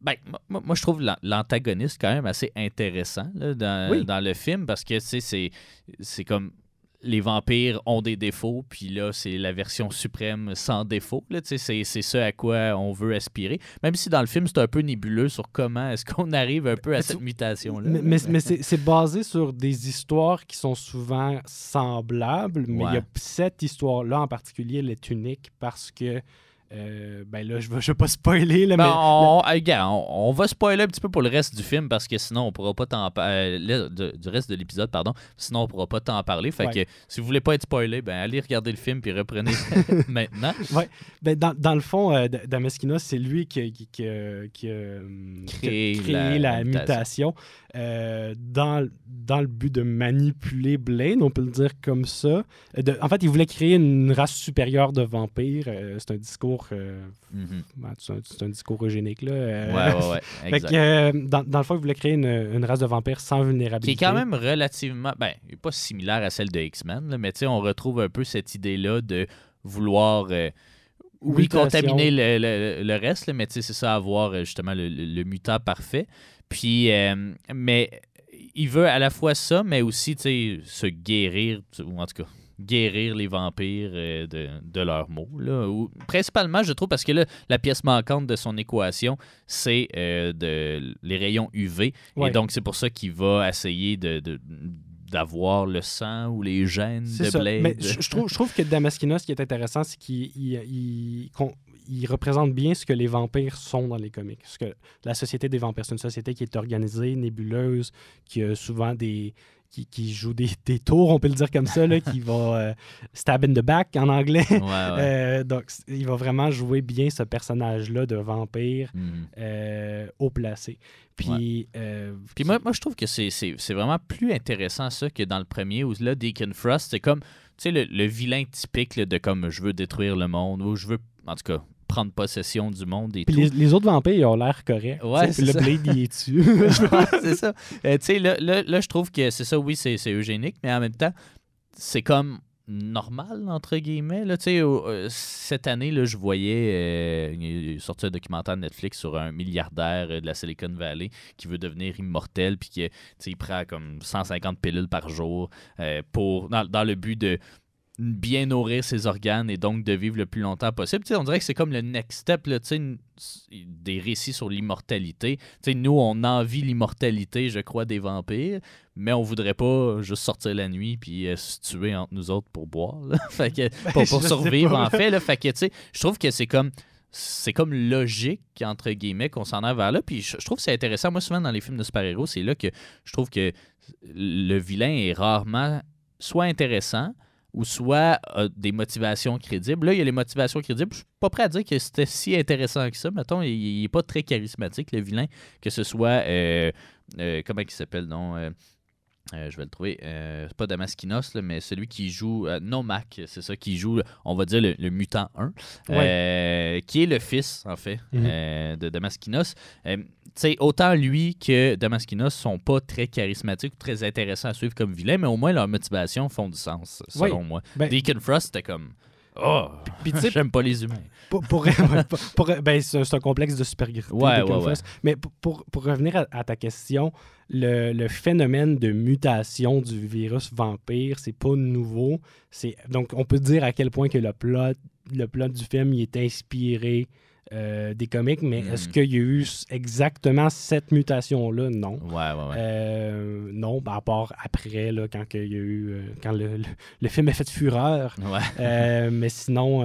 Ben, moi, je trouve l'antagoniste quand même assez intéressant là, dans le film, parce que c'est comme les vampires ont des défauts, puis là, c'est la version suprême sans défaut. Là, c'est ce à quoi on veut aspirer. Même si dans le film, c'est un peu nébuleux sur comment est-ce qu'on arrive un peu à cette mutation-là. Mais c'est basé sur des histoires qui sont souvent semblables, mais il y a cette histoire-là en particulier, elle est unique parce que ben là, je vais pas spoiler. Là, on va spoiler un petit peu pour le reste du film parce que sinon, on pourra pas t'en parler. Du reste de l'épisode, pardon. Sinon, on pourra pas t'en parler. Fait que si vous voulez pas être spoilé, ben allez regarder le film puis reprenez maintenant. Ouais. Ben, dans le fond, Damaskinos, c'est lui qui a créé la mutation dans le but de manipuler Blade, on peut le dire comme ça. En fait, il voulait créer une race supérieure de vampires. C'est un discours c'est un discours eugénique, là. Ouais, exact. Fait que, dans le fond, il voulait créer une race de vampires sans vulnérabilité. Qui est quand même relativement... Ben, pas similaire à celle de X-Men, là, mais tu sais, on retrouve un peu cette idée-là de vouloir... contaminer le reste, là, mais tu sais, c'est ça, avoir justement le mutant parfait. Puis, mais il veut à la fois ça, mais aussi, tu sais, se guérir, ou en tout cas... guérir les vampires de leurs maux. Là. Principalement, je trouve, parce que là, la pièce manquante de son équation, c'est les rayons UV. Ouais. Et donc, c'est pour ça qu'il va essayer d'avoir le sang ou les gènes de Blade. Mais je trouve que Damaskinos, ce qui est intéressant, c'est qu'il représente bien ce que les vampires sont dans les comics. Parce que la société des vampires, c'est une société qui est organisée, nébuleuse, qui a souvent qui joue des tours, on peut le dire comme ça, là, qui va stab in the back en anglais. Ouais. Donc, il va vraiment jouer bien ce personnage-là de vampire haut placé. Puis, Puis moi, je trouve que c'est vraiment plus intéressant ça que dans le premier, où là, Deacon Frost, c'est comme, tu sais, le vilain typique là, de comme je veux détruire le monde, ou je veux, en tout cas, prendre possession du monde et puis tout. Les autres vampires, ils ont l'air corrects. Ouais, le Blade, il est dessus. C'est ça. Tu sais, là, je trouve que c'est ça, oui, c'est eugénique, mais en même temps, c'est comme normal, entre guillemets. Là, cette année, là, je voyais il est sorti un documentaire de Netflix sur un milliardaire de la Silicon Valley qui veut devenir immortel, puis il prend comme 150 pilules par jour dans le but de bien nourrir ses organes et donc de vivre le plus longtemps possible. T'sais, on dirait que c'est comme le next step là, des récits sur l'immortalité. T'sais, nous, on envie l'immortalité, je crois, des vampires, mais on voudrait pas juste sortir la nuit puis se tuer entre nous autres pour boire. Fait que, pour survivre, en fait. Là. Fait que, je trouve que c'est comme logique, entre guillemets, qu'on s'en aille vers là. Puis je trouve que c'est intéressant. Moi, souvent, dans les films de super-héros, c'est là que je trouve que le vilain est rarement soit intéressant ou soit des motivations crédibles. Là, il y a les motivations crédibles. Je suis pas prêt à dire que c'était si intéressant que ça. Mettons, il n'est pas très charismatique, le vilain, que ce soit... comment il s'appelle, non? Je vais le trouver. C'est pas Damaskinos, là, mais celui qui joue... Nomak, c'est ça, qui joue, on va dire, le mutant 1, qui est le fils, en fait, de Damaskinos. Autant lui que Damaskinos sont pas très charismatiques ou très intéressants à suivre comme vilains, mais au moins leurs motivations font du sens, selon moi. Deacon Frost, c'était comme... Oh, Puis tu sais, j'aime pas les humains. ben, c'est un complexe de supériorité. Ouais, de ouais. Mais pour revenir à ta question, le phénomène de mutation du virus vampire, c'est pas nouveau. Donc, on peut dire à quel point que le plot du film il est inspiré des comics, mais est-ce qu'il y a eu exactement cette mutation-là? Non. Ouais. Non, à part après, là, quand il y a eu quand le film a fait fureur. Ouais. Mais sinon,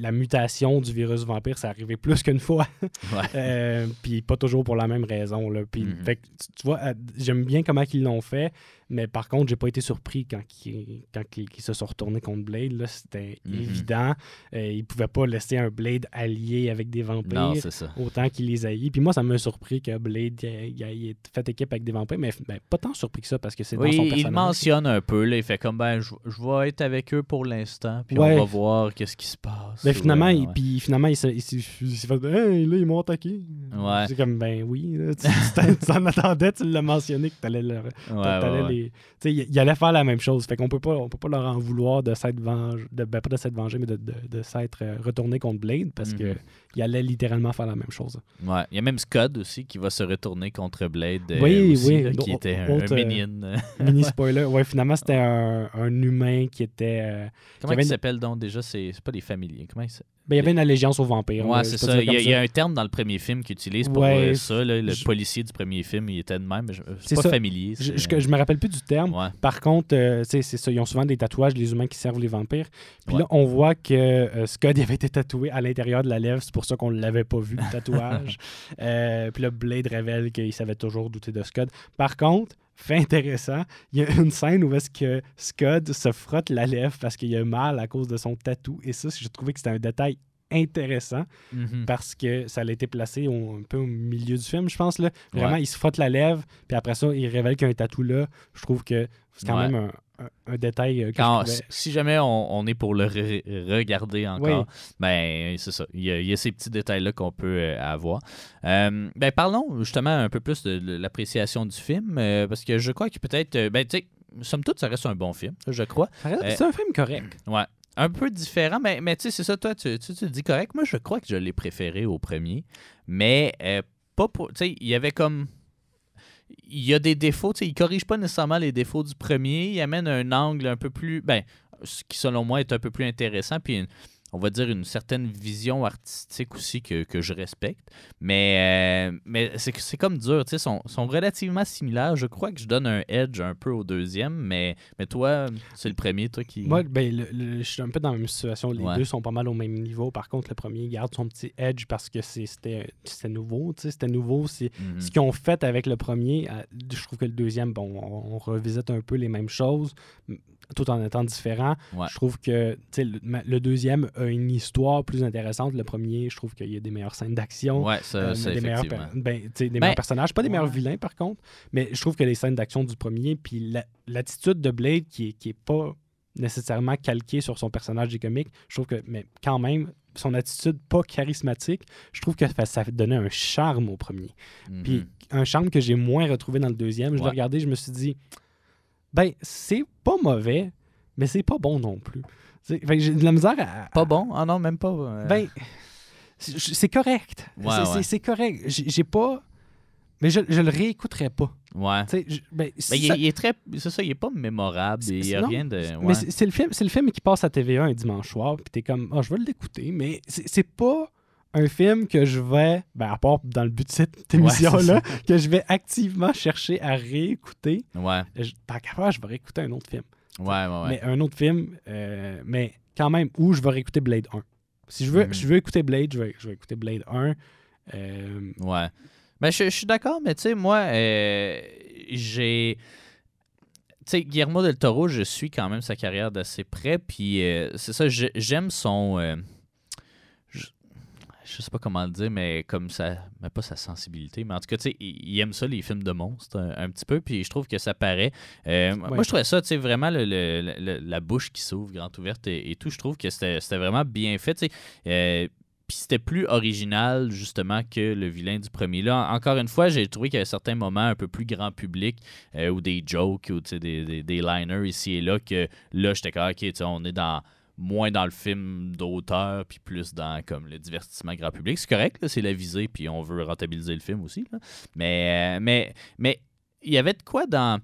la mutation du virus vampire, ça arrivé plus qu'une fois. Ouais. Puis pas toujours pour la même raison. Là. Puis, fait que, tu vois, j'aime bien comment ils l'ont fait. Mais par contre, j'ai pas été surpris quand ils se sont retournés contre Blade. Là, c'était évident. Ils pouvaient pas laisser un Blade allié avec des vampires. Non, c'est ça. Autant qu'ils les haït. Puis moi, ça m'a surpris que Blade ait fait équipe avec des vampires. Mais pas tant surpris que ça parce que c'est dans son personnage. Il mentionne un peu. Là, il fait comme, je vais être avec eux pour l'instant. Puis on va voir qu'est-ce qui se passe. Mais finalement, il s'est fait hey, là, ils m'ont attaqué. Ouais. C'est comme, ben oui. Là, tu t'en attendais, tu l'as mentionné que t'allais les. Il allait faire la même chose. Fait qu'on peut pas leur en vouloir de s'être vengé, pas de s'être vengé, mais de s'être retourné contre Blade parce que il allait littéralement faire la même chose. Ouais. Il y a même Scud aussi qui va se retourner contre Blade. Oui. Là, qui était un minion. Mini spoiler. Ouais, finalement, c'était un humain qui était. Comment il s'appelle donc déjà? C'est pas des familiers. Comment il s'appelle? Ben, il y avait une allégeance aux vampires. Ouais, c'est ça. Il y a un terme dans le premier film qu'il utilise pour ça. Là, le policier du premier film, il était de même. Mais c'est pas familier. Je me rappelle plus du terme. Ouais. Par contre, c'est ça. Ils ont souvent des tatouages, les humains qui servent les vampires. Puis là, on voit que Scott avait été tatoué à l'intérieur de la lèvre. C'est pour ça qu'on ne l'avait pas vu, le tatouage. Puis là, Blade révèle qu'il savait toujours douter de Scott. Par contre, fait intéressant, il y a une scène où est-ce que Scott se frotte la lèvre parce qu'il a mal à cause de son tatou. Et ça, j'ai trouvé que c'était un détail intéressant parce que ça a été placé un peu au milieu du film, je pense. Là. Vraiment, il se frotte la lèvre, puis après ça, il révèle qu'il y a un tatou là. Je trouve que c'est quand même un détail que si jamais on est pour le regarder encore, ben c'est ça. Il y a ces petits détails-là qu'on peut avoir. Ben parlons justement un peu plus de l'appréciation du film, parce que je crois que peut-être, tu sais, somme toute, ça reste un bon film, je crois. C'est un film correct. Ouais. Un peu différent, mais tu sais, c'est ça, toi, tu le dis correct. Moi, je crois que je l'ai préféré au premier, mais pas pour... Tu sais, il y avait comme... Il y a des défauts, tu sais, il corrige pas nécessairement les défauts du premier, il amène un angle un peu plus... Ben, ce qui, selon moi, est un peu plus intéressant, puis on va dire une certaine vision artistique aussi que je respecte. Mais c'est comme dur, tu sais, sont relativement similaires. Je crois que je donne un edge un peu au deuxième, mais toi, c'est le premier, toi qui... Moi, ben, je suis un peu dans la même situation. Les deux sont pas mal au même niveau. Par contre, le premier garde son petit edge parce que c'était nouveau, tu sais, c'était nouveau. C'est ce qu'ils ont fait avec le premier. Je trouve que le deuxième, bon, on revisite un peu les mêmes choses, tout en étant différent. Je trouve que le deuxième a une histoire plus intéressante. Le premier, je trouve qu'il y a des meilleures scènes d'action. Ouais, ça des meilleurs personnages. Pas des meilleurs vilains, par contre. Mais je trouve que les scènes d'action du premier, puis l'attitude de Blade qui est pas nécessairement calquée sur son personnage des comics, je trouve que, mais quand même, son attitude pas charismatique, je trouve que ça donnait un charme au premier. Puis un charme que j'ai moins retrouvé dans le deuxième. Je l'ai regardé, je me suis dit... Ben, c'est pas mauvais, mais c'est pas bon non plus. Fait que j'ai de la misère à... Pas bon? Ah non, même pas. Ben, c'est correct. C'est correct. J'ai pas... Mais je le réécouterais pas. Ouais. Il est très... C'est ça, il est pas mémorable. Il y a rien de... Ouais. Mais c'est le film qui passe à TVA un dimanche soir, puis t'es comme, je vais l'écouter, mais c'est pas... un film que je vais, à part dans le but de cette émission-là, que je vais activement chercher à réécouter. Ouais. Tant qu'à faire, je vais réécouter un autre film. Ouais. Mais un autre film, mais quand même, où je vais réécouter Blade 1. Si je veux écouter Blade, je vais écouter Blade 1. Ouais. Ben, je suis d'accord, mais tu sais, moi, j'ai... Tu sais, Guillermo del Toro, je suis quand même sa carrière d'assez près, puis c'est ça, j'aime son... je sais pas comment le dire, mais comme ça, mais pas sa sensibilité, mais en tout cas, tu sais, il aime ça, les films de monstres, un petit peu, puis je trouve que ça paraît. Moi, je trouvais ça, tu sais, vraiment la bouche qui s'ouvre, grande ouverte et tout, je trouve que c'était vraiment bien fait, tu sais. Puis c'était plus original, justement, que le vilain du premier. Là, encore une fois, j'ai trouvé qu'il y a certains moments un peu plus grand public ou des jokes ou des liners ici et là que là, j'étais comme, OK, on est dans moins dans le film d'auteur, puis plus dans comme le divertissement grand public. C'est correct, là, c'est la visée, puis on veut rentabiliser le film aussi. Là. Mais il y avait de quoi dans...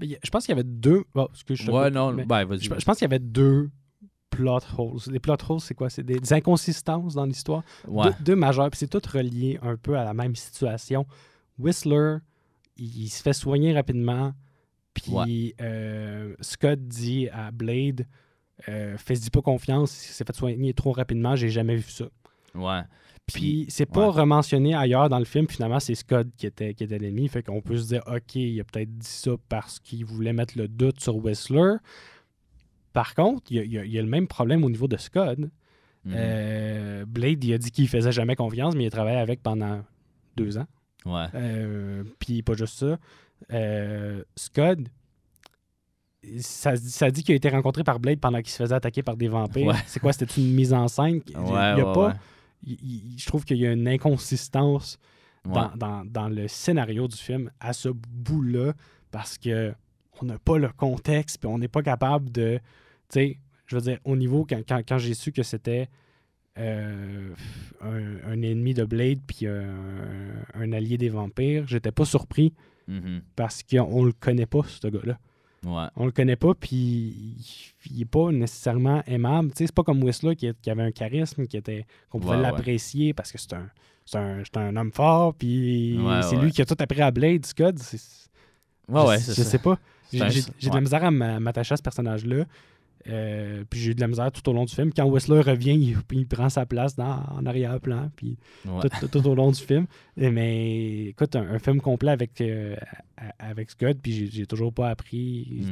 Je pense qu'il y avait deux... Bon, ouais, non, ben, vas-y. Je pense qu'il y avait deux plot holes. Les plot holes, c'est quoi? C'est des inconsistances dans l'histoire. Ouais. Deux majeures, puis c'est tout relié un peu à la même situation. Whistler, il se fait soigner rapidement, puis Scott dit à Blade, fais-y pas confiance, il s'est fait soigner trop rapidement, j'ai jamais vu ça. Ouais. Puis c'est pas rementionné ailleurs dans le film, finalement c'est Scott qui était l'ennemi, fait qu'on peut se dire ok, il a peut-être dit ça parce qu'il voulait mettre le doute sur Whistler. Par contre, il y a le même problème au niveau de Scott. Blade, il a dit qu'il faisait jamais confiance, mais il a travaillé avec pendant 2 ans. Ouais. Puis pas juste ça. Scott, ça dit qu'il a été rencontré par Blade pendant qu'il se faisait attaquer par des vampires. Ouais. C'est quoi? C'était une mise en scène? Je trouve qu'il y a une inconsistance dans le scénario du film à ce bout-là parce que on n'a pas le contexte puis on n'est pas capable de... Tu sais, je veux dire, au niveau, quand j'ai su que c'était un ennemi de Blade puis un allié des vampires, j'étais pas surpris parce qu'on le connaît pas, ce gars-là. Ouais. On le connaît pas, puis il est pas nécessairement aimable. Tu sais, c'est pas comme Whistler qui avait un charisme, qu'on pouvait l'apprécier parce que c'est un homme fort, puis c'est lui qui a tout appris à Blade, Scott. Je sais pas. J'ai de la misère à m'attacher à ce personnage-là. Puis j'ai eu de la misère tout au long du film. Quand Whistler revient, il prend sa place en arrière-plan, puis tout au long du film. Mais écoute, un film complet avec Scott, puis j'ai toujours pas appris.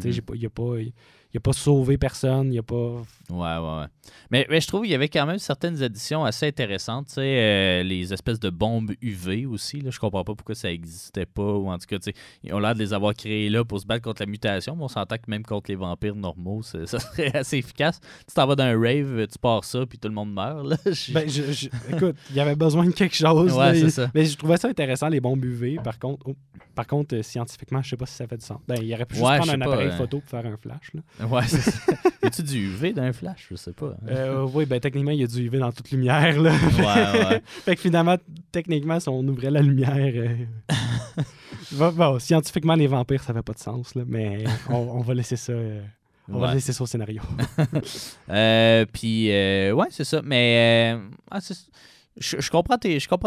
Il a pas sauvé personne, il a pas... Ouais. Mais je trouve qu'il y avait quand même certaines additions assez intéressantes. Les espèces de bombes UV aussi, là, je comprends pas pourquoi ça existait pas. Ou en tout cas, ils ont l'air de les avoir créées là pour se battre contre la mutation, mais on s'entend que même contre les vampires normaux, ça serait assez efficace. Tu t'en vas dans un rave, tu pars ça, puis tout le monde meurt. Là. Écoute, il y avait besoin de quelque chose. Ouais, c'est ça. Mais je trouvais ça intéressant, les bombes UV, par contre. Scientifiquement, je sais pas si ça fait du sens. Il aurait pu juste prendre un appareil photo pour faire un flash. Là. Ouais, c'est ça. Y a-tu du UV dans un flash? Je sais pas. Oui, techniquement, il y a du UV dans toute lumière. Là. Ouais. Fait que finalement, techniquement, si on ouvrait la lumière... Bon, scientifiquement, les vampires, ça fait pas de sens, là, mais on va laisser ça... On va laisser ça au scénario. Puis, c'est ça. Mais... Je comprends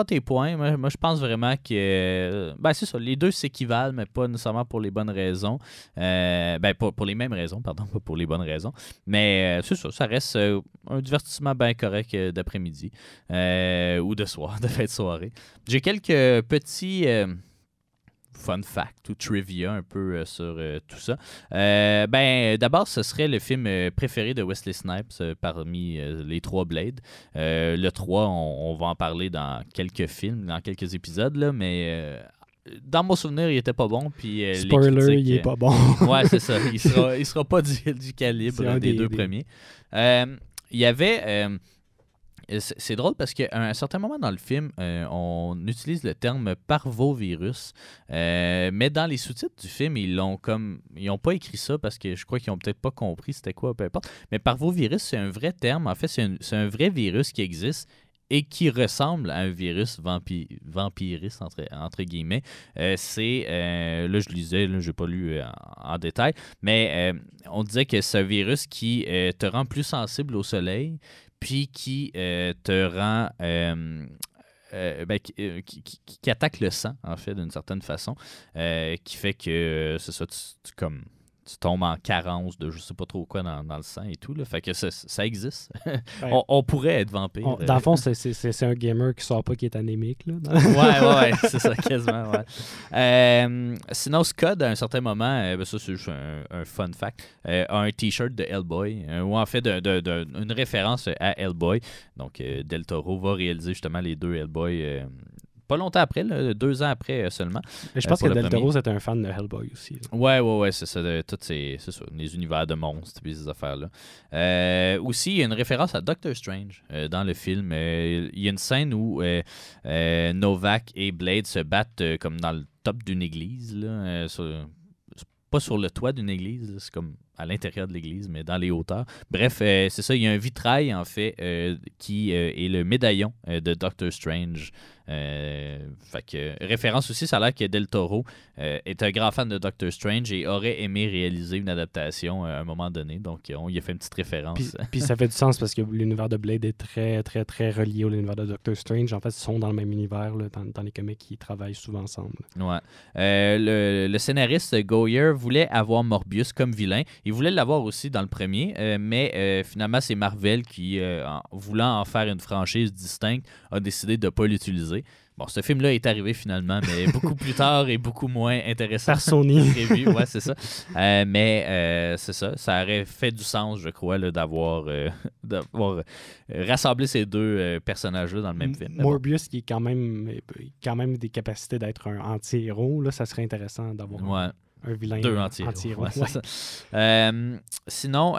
tes points. Moi, je pense vraiment que... c'est ça. Les deux s'équivalent, mais pas nécessairement pour les bonnes raisons. Pour les mêmes raisons, pardon, pas pour les bonnes raisons. Mais c'est ça. Ça reste un divertissement bien correct d'après-midi ou de soir, de fin de soirée. J'ai quelques petits... fun fact ou trivia un peu sur tout ça. D'abord, ce serait le film préféré de Wesley Snipes parmi les 3 Blades. Le 3, on va en parler dans quelques films, dans quelques épisodes, là, mais dans mon souvenir, il était pas bon. Puis, spoiler, il est pas bon. Ouais, c'est ça. Il sera pas du calibre des deux premiers. Il y avait... c'est drôle parce qu'à un certain moment dans le film, on utilise le terme parvovirus, mais dans les sous-titres du film, ils n'ont pas écrit ça parce que je crois qu'ils n'ont peut-être pas compris c'était quoi, peu importe. Mais parvovirus, c'est un vrai terme. En fait, c'est un vrai virus qui existe et qui ressemble à un virus vampiriste, entre guillemets. Là, je lisais, je n'ai pas lu en détail, mais on disait que c'est un virus qui te rend plus sensible au soleil, puis qui te rend... qui attaque le sang, en fait, d'une certaine façon, qui fait que, c'est ça, tu tombes en carence de je sais pas trop quoi dans le sang et tout. Là. Fait que ça existe. On pourrait être vampire. Dans le fond, c'est un gamer qui sort pas qui est anémique. Là. Ouais, c'est ça, quasiment. Ouais. Sinon, Scott, à un certain moment, ça c'est juste un fun fact, a un t-shirt de Hellboy, ou en fait une référence à Hellboy. Donc, Del Toro va réaliser justement les 2 Hellboy pas longtemps après, 2 ans après seulement. Mais je pense que Del Toro, c'est un fan de Hellboy aussi. Là. Ouais, c'est ça. C'est ça, les univers de monstres et ces affaires-là. Aussi, il y a une référence à Doctor Strange dans le film. Il y a une scène où Novak et Blade se battent comme dans le top d'une église. Là, pas sur le toit d'une église, c'est comme à l'intérieur de l'église, mais dans les hauteurs. Bref, c'est ça, il y a un vitrail, en fait, qui est le médaillon de Doctor Strange. Fait que, référence aussi, ça a l'air que Del Toro est un grand fan de Doctor Strange et aurait aimé réaliser une adaptation à un moment donné. Donc, on y a fait une petite référence. Puis ça fait du sens parce que l'univers de Blade est très, très, très relié à l'univers de Doctor Strange. En fait, ils sont dans le même univers. Là, dans les comics, ils travaillent souvent ensemble. Ouais. Le scénariste Goyer voulait avoir Morbius comme vilain. Il voulait l'avoir aussi dans le premier, mais finalement, c'est Marvel qui, en voulant en faire une franchise distincte, a décidé de ne pas l'utiliser. Bon, ce film-là est arrivé finalement, mais beaucoup plus tard et beaucoup moins intéressant Par Sony. que prévu. Ouais, c'est ça. Mais c'est ça. Ça aurait fait du sens, je crois, là, d'avoir rassemblé ces deux personnages-là dans le même film. Morbius, qui est quand même des capacités d'être un anti-héros, là, ça serait intéressant d'avoir un vilain deux anti-héros. Ouais, ouais. Ça. Sinon,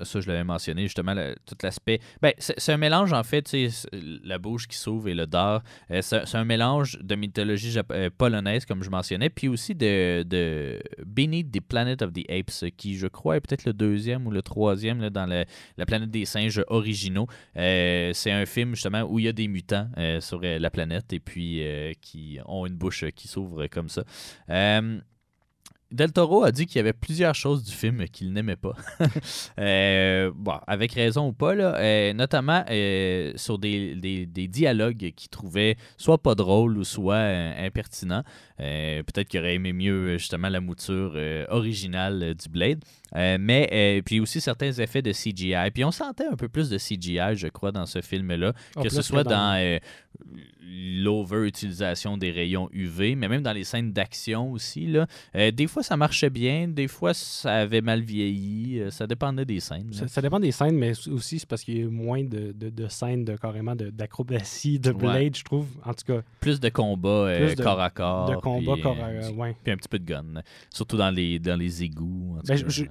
ça, je l'avais mentionné, justement, tout l'aspect... Ben, c'est un mélange, en fait, tu sais, la bouche qui s'ouvre et le dard. C'est un mélange de mythologie polonaise, comme je mentionnais, puis aussi de Beneath the Planet of the Apes, qui, je crois, est peut-être le deuxième ou le troisième là, dans la planète des singes originaux. C'est un film, justement, où il y a des mutants sur la planète et puis qui ont une bouche qui s'ouvre comme ça. Del Toro a dit qu'il y avait plusieurs choses du film qu'il n'aimait pas. Bon, avec raison ou pas, là, notamment sur des dialogues qu'il trouvait soit pas drôles ou soit impertinents. Peut-être qu'il aurait aimé mieux justement la mouture originale du Blade. Mais puis aussi certains effets de CGI. Puis on sentait un peu plus de CGI, je crois, dans ce film-là, que ce soit dans l'over-utilisation des rayons UV, mais même dans les scènes d'action aussi. Là. Des fois, ça marchait bien, des fois, ça avait mal vieilli. Ça dépendait des scènes. Ça dépend des scènes, mais aussi c'est parce qu'il y a moins de scènes carrément d'acrobatie de Blade, je trouve. En tout cas. Plus de combats corps à corps. De combats corps à corps, ouais. Puis un petit peu de gun. Surtout dans les égouts.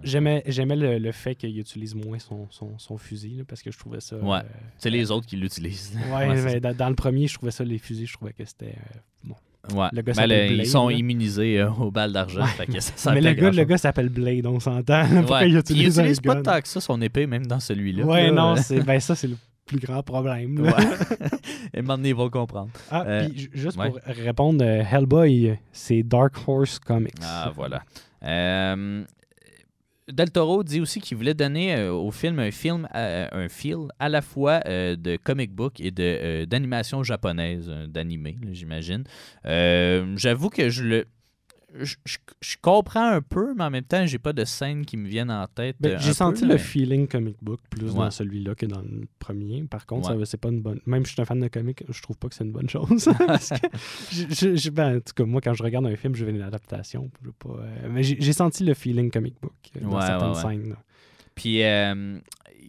J'aimais le fait qu'il utilise moins son fusil, là, parce que je trouvais ça... Ouais, c'est les autres qui l'utilisent. Ouais, dans le premier, je trouvais ça, les fusils, je trouvais que c'était... bon. Ouais. Le gars Blade, ils sont immunisés aux balles d'argent. Ouais. Mais le gars s'appelle Blade, on s'entend. Ouais. Il utilise pas tant que ça son épée, même dans celui-là. Ouais, là. Non, ça, c'est le plus grand problème. Ouais. Et maintenant, ils vont comprendre. Puis juste pour répondre, Hellboy, c'est Dark Horse Comics. Ah, voilà. Del Toro dit aussi qu'il voulait donner au film un feel à la fois de comic book et d'animation japonaise, d'animé, j'imagine. J'avoue que je comprends un peu, mais en même temps, j'ai pas de scène qui me viennent en tête. J'ai senti le feeling comic book plus dans celui-là que dans le premier. Par contre, c'est pas une bonne... Même si je suis un fan de comics, je trouve pas que c'est une bonne chose. Parce que en tout cas, moi, quand je regarde un film, je veux une adaptation. Mais j'ai senti le feeling comic book dans certaines scènes. Là. Puis,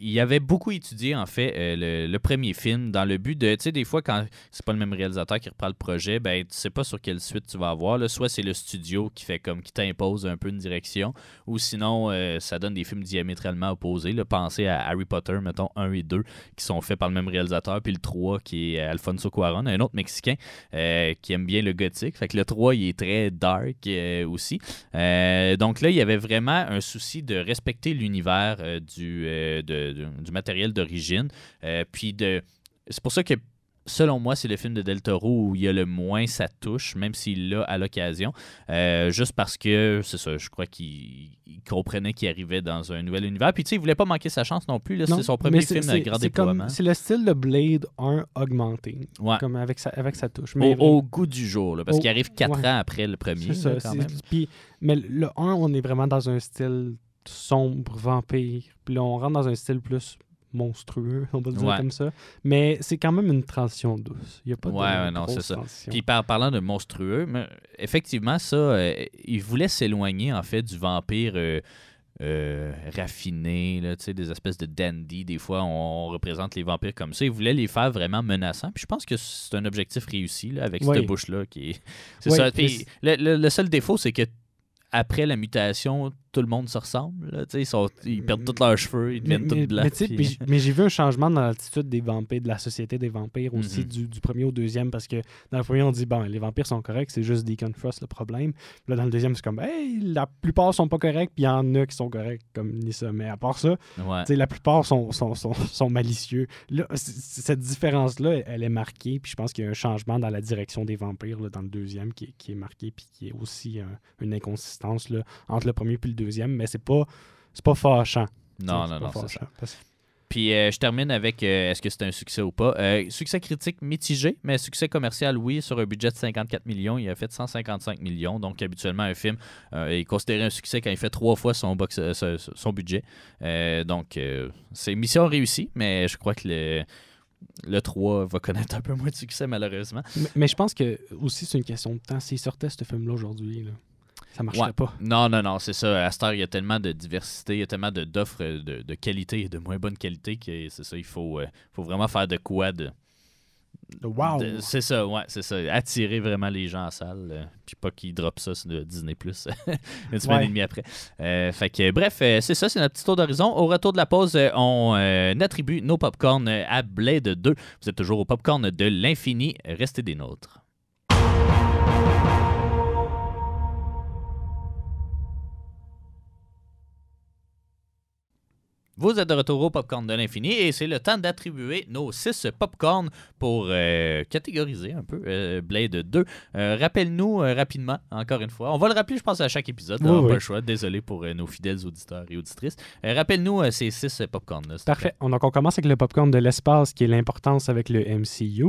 il avait beaucoup étudié, en fait, le premier film dans le but de, tu sais, des fois, quand c'est pas le même réalisateur qui reprend le projet, ben, tu sais pas sur quelle suite tu vas avoir. Là. Soit c'est le studio qui t'impose un peu une direction, ou sinon, ça donne des films diamétralement opposés. Là. Pensez à Harry Potter, mettons, 1 et 2, qui sont faits par le même réalisateur, puis le 3, qui est Alfonso Cuarón, un autre Mexicain, qui aime bien le gothique. Fait que le 3, il est très dark aussi. Donc là, il y avait vraiment un souci de respecter l'univers du matériel d'origine. C'est pour ça que, selon moi, c'est le film de Del Toro où il y a le moins sa touche, même s'il l'a à l'occasion. Juste parce que, c'est ça, je crois qu'il comprenait qu'il arrivait dans un nouvel univers. Puis, tu sais, il voulait pas manquer sa chance non plus. Là, c'est son premier film de grand déploiement. C'est le style de Blade 1 augmenté, comme avec sa touche. Mais au goût du jour, là, parce qu'il arrive 4 ans après le premier. C'est ça. Mais le 1, on est vraiment dans un style sombre, vampire. Puis là, on rentre dans un style plus monstrueux, on peut le dire comme ça. Mais c'est quand même une transition douce. Il n'y a pas de non, c'est ça. transition. Puis parlant de monstrueux, effectivement, ça, il voulait s'éloigner, en fait, du vampire raffiné, là, des espèces de dandy. Des fois, on représente les vampires comme ça. Il voulait les faire vraiment menaçants. Puis je pense que c'est un objectif réussi là, avec cette bouche-là. C'est ça. Puis le seul défaut, c'est que après la mutation, tout le monde se ressemble. Là, ils perdent tous leurs cheveux, ils deviennent tous blancs. Mais j'ai vu un changement dans l'attitude des vampires, de la société des vampires aussi, du premier au deuxième, parce que dans le premier, on dit, bon, les vampires sont corrects, c'est juste Deacon Frost le problème. Puis là, dans le deuxième, c'est comme, hey, la plupart sont pas corrects, puis il y en a qui sont corrects, comme Nissa. Mais à part ça, la plupart sont malicieux. Là, cette différence-là, elle est marquée, puis je pense qu'il y a un changement dans la direction des vampires là, dans le deuxième qui est marqué, puis qui est aussi une inconsistance là, entre le premier et le deuxième, mais c'est pas fâchant. Non, c'est ça. Puis je termine avec est-ce que c'est un succès ou pas. Succès critique mitigé, mais succès commercial, oui, sur un budget de 54 millions. Il a fait 155 millions. Donc, habituellement, un film est considéré un succès quand il fait 3 fois son budget. Donc, c'est mission réussie, mais je crois que le 3 va connaître un peu moins de succès, malheureusement. Mais je pense que aussi c'est une question de temps. S'il sortait ce film-là aujourd'hui, là, ça marcherait pas. Non, c'est ça. À cette heure, il y a tellement de diversité, il y a tellement d'offres de qualité et de moins bonne qualité que c'est ça, il faut vraiment faire de quoi de wow! C'est ça. Attirer vraiment les gens en salle, puis pas qu'ils droppent ça sur Disney+, une semaine et demie après. Fait que, bref, c'est ça, c'est notre petit tour d'horizon. Au retour de la pause, on attribue nos popcorn à Blade 2. Vous êtes toujours au popcorn de l'infini. Restez des nôtres. Vous êtes de retour au Popcorn de l'Infini et c'est le temps d'attribuer nos 6 popcorn pour catégoriser un peu Blade 2. Rappelle-nous rapidement, encore une fois. On va le rappeler, je pense, à chaque épisode. On n'a pas le choix. Désolé pour nos fidèles auditeurs et auditrices. Rappelle-nous ces 6 popcorn-là. Parfait. Donc, on commence avec le popcorn de l'espace, qui est l'importance avec le MCU.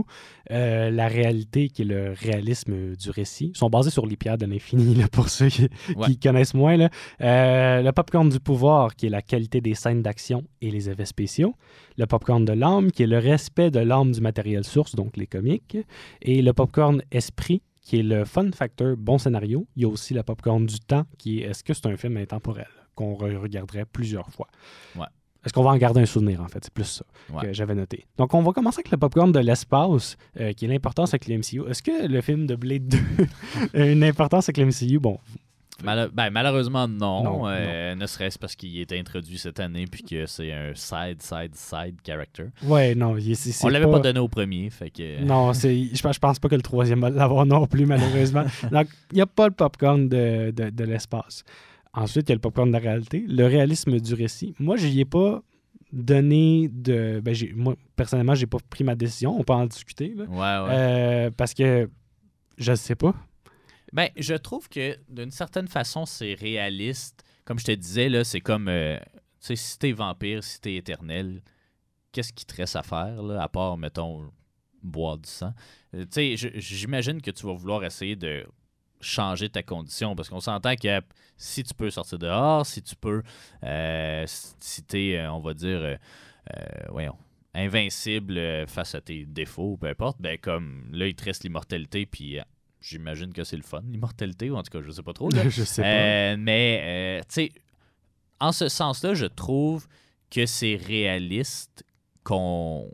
La réalité, qui est le réalisme du récit. Ils sont basés sur les pierres de l'Infini, là, pour ceux qui connaissent moins. Là. Le popcorn du pouvoir, qui est la qualité des scènes d'action et les effets spéciaux. Le popcorn de l'âme, qui est le respect de l'âme du matériel source, donc les comics. Et le popcorn esprit, qui est le fun factor, bon scénario. Il y a aussi le popcorn du temps, qui est est-ce que c'est un film intemporel, qu'on regarderait plusieurs fois. Ouais. Est-ce qu'on va en garder un souvenir, en fait? C'est plus ça que j'avais noté. Donc, on va commencer avec le popcorn de l'espace, qui est l'importance avec le MCU. Est-ce que le film de Blade 2 a une importance avec le MCU? Bon, malheureusement, non. Ne serait-ce parce qu'il est introduit cette année puis que c'est un side character. Ouais, non. On l'avait pas donné au premier, fait que... Non, je pense pas que le troisième va l'avoir non plus, malheureusement. Donc, il n'y a pas le popcorn de l'espace. Ensuite, il y a le popcorn de la réalité. Le réalisme du récit. Moi, je n'y ai pas donné de... moi, personnellement, j'ai pas pris ma décision. On peut en discuter. Là. Ouais. Parce que je sais pas. Ben, je trouve que d'une certaine façon, c'est réaliste. Comme je te disais, là, c'est comme si t'es vampire, si t'es éternel, qu'est-ce qui te reste à faire, là, à part, mettons, boire du sang? J'imagine que tu vas vouloir essayer de changer ta condition, parce qu'on s'entend que si tu peux sortir dehors, si tu peux, si t'es, on va dire, invincible face à tes défauts, peu importe, ben comme là, il te reste l'immortalité, puis... J'imagine que c'est le fun, l'immortalité, ou en tout cas, je sais pas trop. Là. Je sais pas. Mais, tu sais, en ce sens-là, je trouve que c'est réaliste qu'on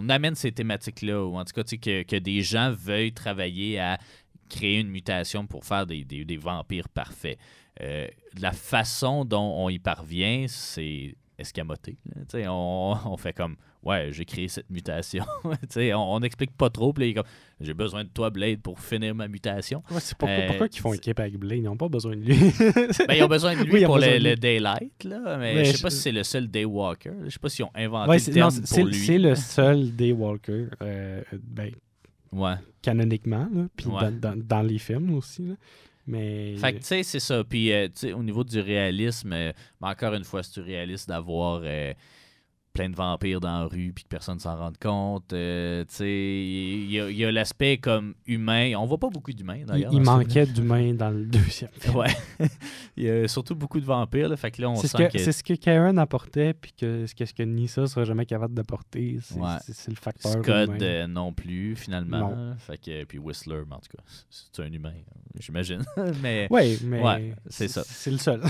amène ces thématiques-là, ou en tout cas, que des gens veuillent travailler à créer une mutation pour faire des vampires parfaits. La façon dont on y parvient, c'est escamoté. On fait comme... Ouais, j'ai créé cette mutation. on n'explique pas trop. Puis là, j'ai besoin de toi, Blade, pour finir ma mutation. Ouais, c'est pourquoi ils font équipe avec Blade? Ils n'ont pas besoin de lui. Ils ont besoin de lui pour le Daylight. Là, mais je sais pas si c'est le seul Daywalker. Je sais pas s'ils ont inventé le terme pour lui. C'est le seul Daywalker, canoniquement. Puis dans les films aussi. Là. Mais... Fait que, tu sais, c'est ça. Puis, au niveau du réalisme, encore une fois, c'est réaliste d'avoir... plein de vampires dans la rue puis que personne ne s'en rende compte. Il y a l'aspect comme humain. On voit pas beaucoup d'humains, d'ailleurs. Il manquait d'humains dans le deuxième film. Ouais. Il y a surtout beaucoup de vampires. Là, fait que là, on sent que... C'est ce que Karen apportait puis que ce que Nissa sera jamais capable d'apporter. C'est le facteur Scott non plus, finalement. Non. Fait que, puis Whistler, en tout cas, c'est un humain, j'imagine. mais c'est ça. C'est le seul.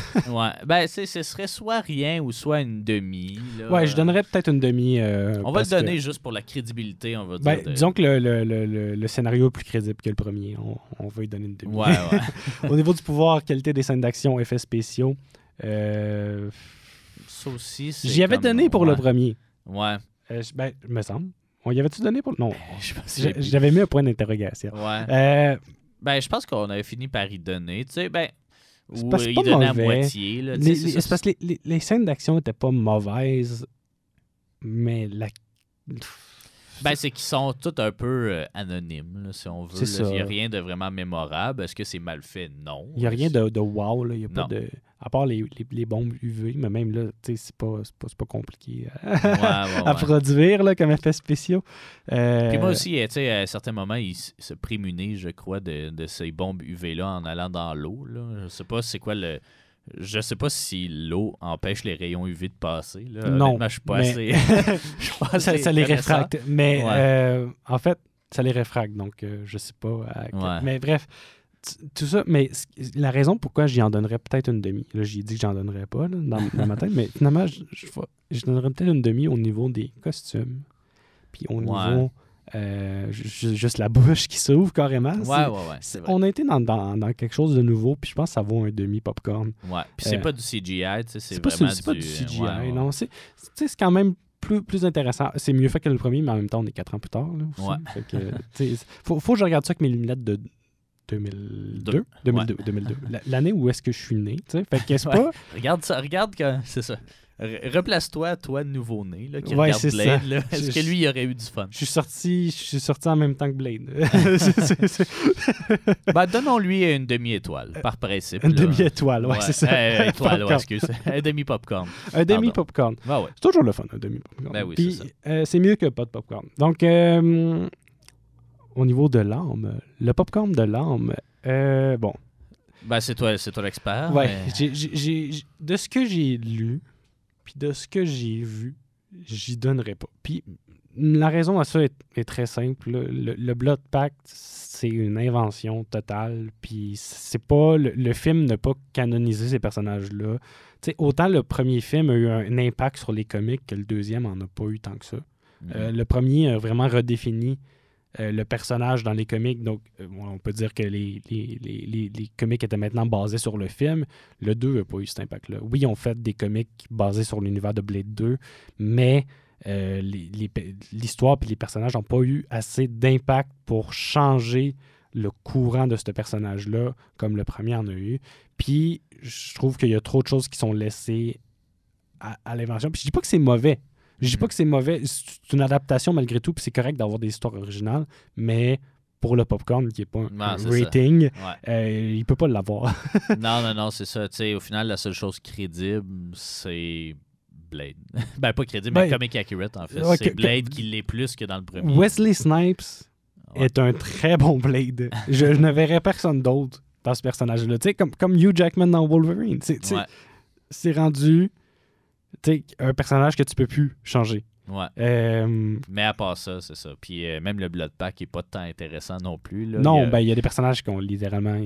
Ben, ce serait soit rien ou soit une demi. Là. Ouais, je donnerais peut-être une demi. On va le donner juste pour la crédibilité, on va dire. Disons que le scénario est plus crédible que le premier. On va lui donner une demi. Ouais. Au niveau du pouvoir, qualité des scènes d'action, effets spéciaux, Ça aussi, c'est J'y avais comme- donné pour le premier. Ouais. Me semble. On y avait-tu donné pour... Non. Je pense que J'avais mis un point d'interrogation. Ouais. Je pense qu'on avait fini par y donner. Tu sais, C'est ou parce que y c'est pas donner à mauvais. moitié. Là, tu sais, C'est parce que les scènes d'action n'étaient pas mauvaises, mais c'est qu'ils sont tous un peu anonymes, là, si on veut. C'est ça. Il n'y a rien de vraiment mémorable. Est-ce que c'est mal fait? Non. il n'y a rien de wow. Là. Il y a pas Non. de... À part les bombes UV, mais même là, tu sais, c'est pas compliqué à Ouais. produire là, comme effets spéciaux. Puis moi aussi, tu sais, à certains moments, il se prémunit, je crois, de ces bombes UV-là en allant dans l'eau. Là. Je sais pas c'est quoi le... Je sais pas si l'eau empêche les rayons UV de passer. Là. Non, Honnêtement, je suis pas mais- assez... je suis pas assez ça les connaissant. réfracte. Mais Ouais. en fait, ça les réfracte. Donc, je sais pas. Ouais. Mais bref, tout ça. Mais la raison pourquoi j'y en donnerais peut-être une demi. Là, j'ai dit que j'en donnerais pas là, dans ma tête. Mais finalement, je donnerais peut-être une demi au niveau des costumes. Puis au niveau. Juste la bouche qui s'ouvre carrément. Ouais. C'est vrai. On a été dans quelque chose de nouveau, puis je pense que ça vaut un demi-popcorn. Ouais. Puis c'est pas du CGI, tu sais, c'est pas vraiment pas du du CGI, ouais. non. C'est quand même plus intéressant. C'est mieux fait que le premier, mais en même temps, on est 4 ans plus tard. Là, aussi. Ouais. Fait que, faut que je regarde ça avec mes lunettes de 2002. 2002. L'année où est-ce que je suis né. Fait que c'est pas... Regarde ça, regarde que c'est ça. Replace-toi, toi, nouveau-né, là, qui Ouais, regarde c'est Blade. ça. Là. Est-ce que lui, il aurait eu du fun? Je suis sorti en même temps que Blade. Donnons-lui une demi-étoile, par principe. Une là. demi-étoile, ouais, c'est ça. Étoile, ouais, excuse. Un demi-popcorn. Un demi-popcorn. Ouais. C'est toujours le fun, un demi-popcorn. Ben oui, Puis, c'est c'est mieux que pas de popcorn. Donc, au niveau de l'âme, le popcorn de l'âme, bon. C'est toi l'expert. Ouais, Mais... de ce que j'ai lu, puis de ce que j'ai vu, j'y donnerais pas. Puis, la raison à ça est très simple. Le Blood Pact, c'est une invention totale. Puis, c'est pas... Le film n'a pas canonisé ces personnages-là. T'sais, autant le premier film a eu un impact sur les comics que le deuxième en a pas eu tant que ça. Le premier a vraiment redéfini le personnage dans les comics. Donc, on peut dire que les comics étaient maintenant basés sur le film. Le 2 n'a pas eu cet impact-là. Oui, ils ont fait des comics basés sur l'univers de Blade 2, mais l'histoire et les personnages n'ont pas eu assez d'impact pour changer le courant de ce personnage-là, comme le premier en a eu. Puis, je trouve qu'il y a trop de choses qui sont laissées à l'invention. Puis, je dis pas que c'est mauvais. Je dis pas que c'est mauvais. C'est une adaptation malgré tout, puis c'est correct d'avoir des histoires originales, mais pour le popcorn, qui n'est pas un rating, il peut pas l'avoir. Non, c'est ça. Tu sais, au final, la seule chose crédible, c'est Blade. Pas crédible, mais comic accurate, en fait. C'est Blade qui l'est plus que dans le premier. Wesley Snipes est un très bon Blade. Je ne verrais personne d'autre dans ce personnage-là. Tu sais, comme Hugh Jackman dans Wolverine. C'est rendu un personnage que tu peux plus changer. Ouais. Mais à part ça, c'est ça. Puis même le Blood Pack n'est pas tant intéressant non plus. Là. Non, il y a des personnages qui ont littéralement...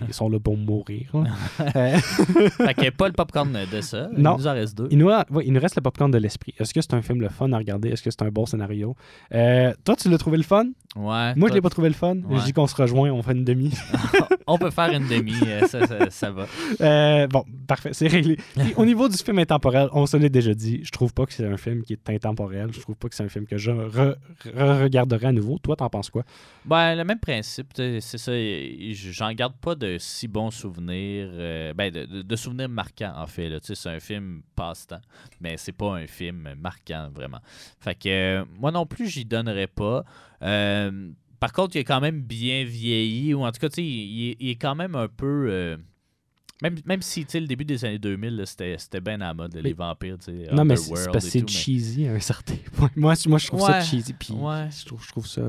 Ils sont là pour mourir. Fait qu'il n'y a pas le popcorn de ça. Non. Il nous en reste 2. Il nous reste le popcorn de l'esprit. Est-ce que c'est un film le fun à regarder? Est-ce que c'est un bon scénario? Toi, tu l'as trouvé le fun? Ouais. Moi, je l'ai pas trouvé le fun. Ouais. Je dis qu'on se rejoint, on fait une demi. On peut faire une demi, ça va. Bon, parfait, c'est réglé. Puis, au niveau du film intemporel, on se l'est déjà dit, je trouve pas que c'est un film qui est intemporel. Je trouve pas que c'est un film que je regarderai à nouveau. Toi, t'en penses quoi? Le même principe, c'est ça. J'en garde pas de si bons souvenirs. De souvenirs marquants, en fait. Là. C'est un film passe-temps, mais c'est pas un film marquant, vraiment. Fait que moi non plus, j'y donnerais pas. Par contre, il est quand même bien vieilli, ou en tout cas, il est quand même un peu... Même si le début des années 2000, là, c'était bien à la mode, les vampires. Non, mais c'est parce que c'est cheesy à un certain point. Moi je trouve ça cheesy. Puis je trouve ça.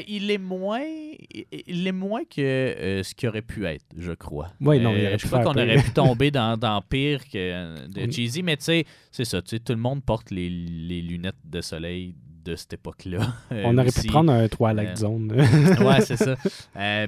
Il est moins que ce qu'il aurait pu être, je crois. Oui, non, je crois qu'on aurait pu tomber dans pire que de cheesy, mais c'est ça. Tout le monde porte les lunettes de soleil de cette époque-là. On aurait pu prendre un Twilight Zone. Ouais, c'est ça.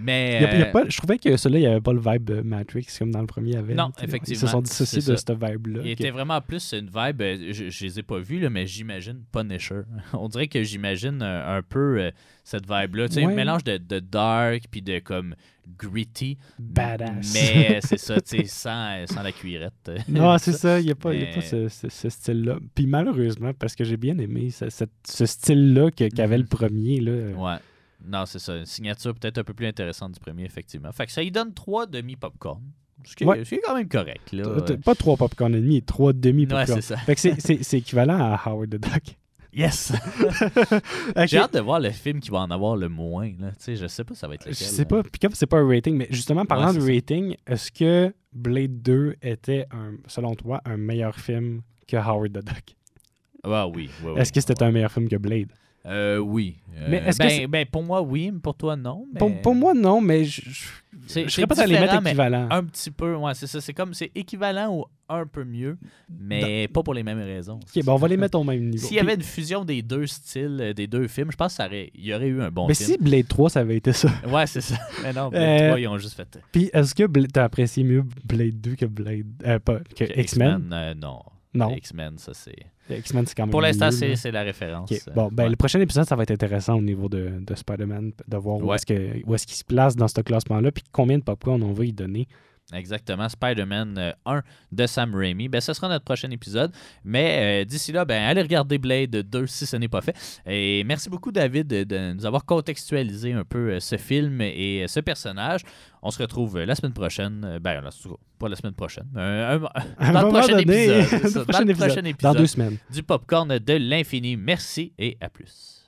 Mais je trouvais que celui-là, il n'y avait pas le vibe Matrix comme dans le premier avait. Non, effectivement. Ils se sont dissociés de cette vibe-là. Il était vraiment plus une vibe, je les ai pas vus, là, mais j'imagine Punisher. On dirait que j'imagine un peu cette vibe-là. Un mélange de dark, puis de comme gritty. Badass. Mais c'est ça, tu sais, sans la cuillerette. Non, c'est ça, il n'y a pas, Mais- ce style-là. Puis malheureusement, parce que j'ai bien aimé ce style-là qu'avait le premier. Là. Ouais. Non, c'est ça. Une signature peut-être un peu plus intéressante du premier, effectivement. Fait que ça lui donne 3 demi-popcorn. Ce qui est quand même correct. Là. Pas 3 popcorn et demi, 3 demi-popcorn. Ouais, c'est ça. Fait que c'est équivalent à Howard the Duck. Yes! Ok. J'ai hâte de voir le film qui va en avoir le moins. Là. Tu sais, je sais pas ça va être Je lequel. sais pas, puis comme c'est pas un rating, mais justement, parlant Ouais, de c'est rating, est-ce que Blade 2 était, selon toi, un meilleur film que Howard the Duck? Ah oui. Est-ce que c'était un meilleur film que Blade? Oui. Mais est-ce que ben, pour moi, oui, mais pour toi, non. Mais... Pour moi, non, mais je C'est serais pas dans les mettre différent, mais équivalents. un petit peu, ouais, c'est ça. C'est équivalent ou un peu mieux, mais pas pour les mêmes raisons. Ok, bon, on va les mettre au même niveau. S'il y avait une fusion des deux styles, des deux films, je pense qu'il y aurait eu un bon Mais film. si Blade 3, ça avait été ça. Ouais, c'est ça. Mais non, les trois, ils ont juste fait. Puis est-ce que t'as apprécié mieux Blade 2 que que X-Men? Non. Non. X-Men, ça c'est. X-Men, c'est quand même Pour l'instant, mieux, là. c'est la référence. Ok. Bon, ben Ouais. le prochain épisode, ça va être intéressant au niveau de Spider-Man, de voir où Ouais. est-ce qu'il se place dans ce classement-là, puis combien de popcorn on va y donner. Exactement, Spider-Man 1 de Sam Raimi. Ben, ce sera notre prochain épisode. Mais d'ici là, ben, allez regarder Blade 2 si ce n'est pas fait. Et merci beaucoup, David, de nous avoir contextualisé un peu ce film et ce personnage. On se retrouve la semaine prochaine. Ben, pas la semaine prochaine. Dans le prochain épisode. C'est ça, dans le prochain Dans épisode 2 semaines. du Popcorn de l'infini. Merci et à plus.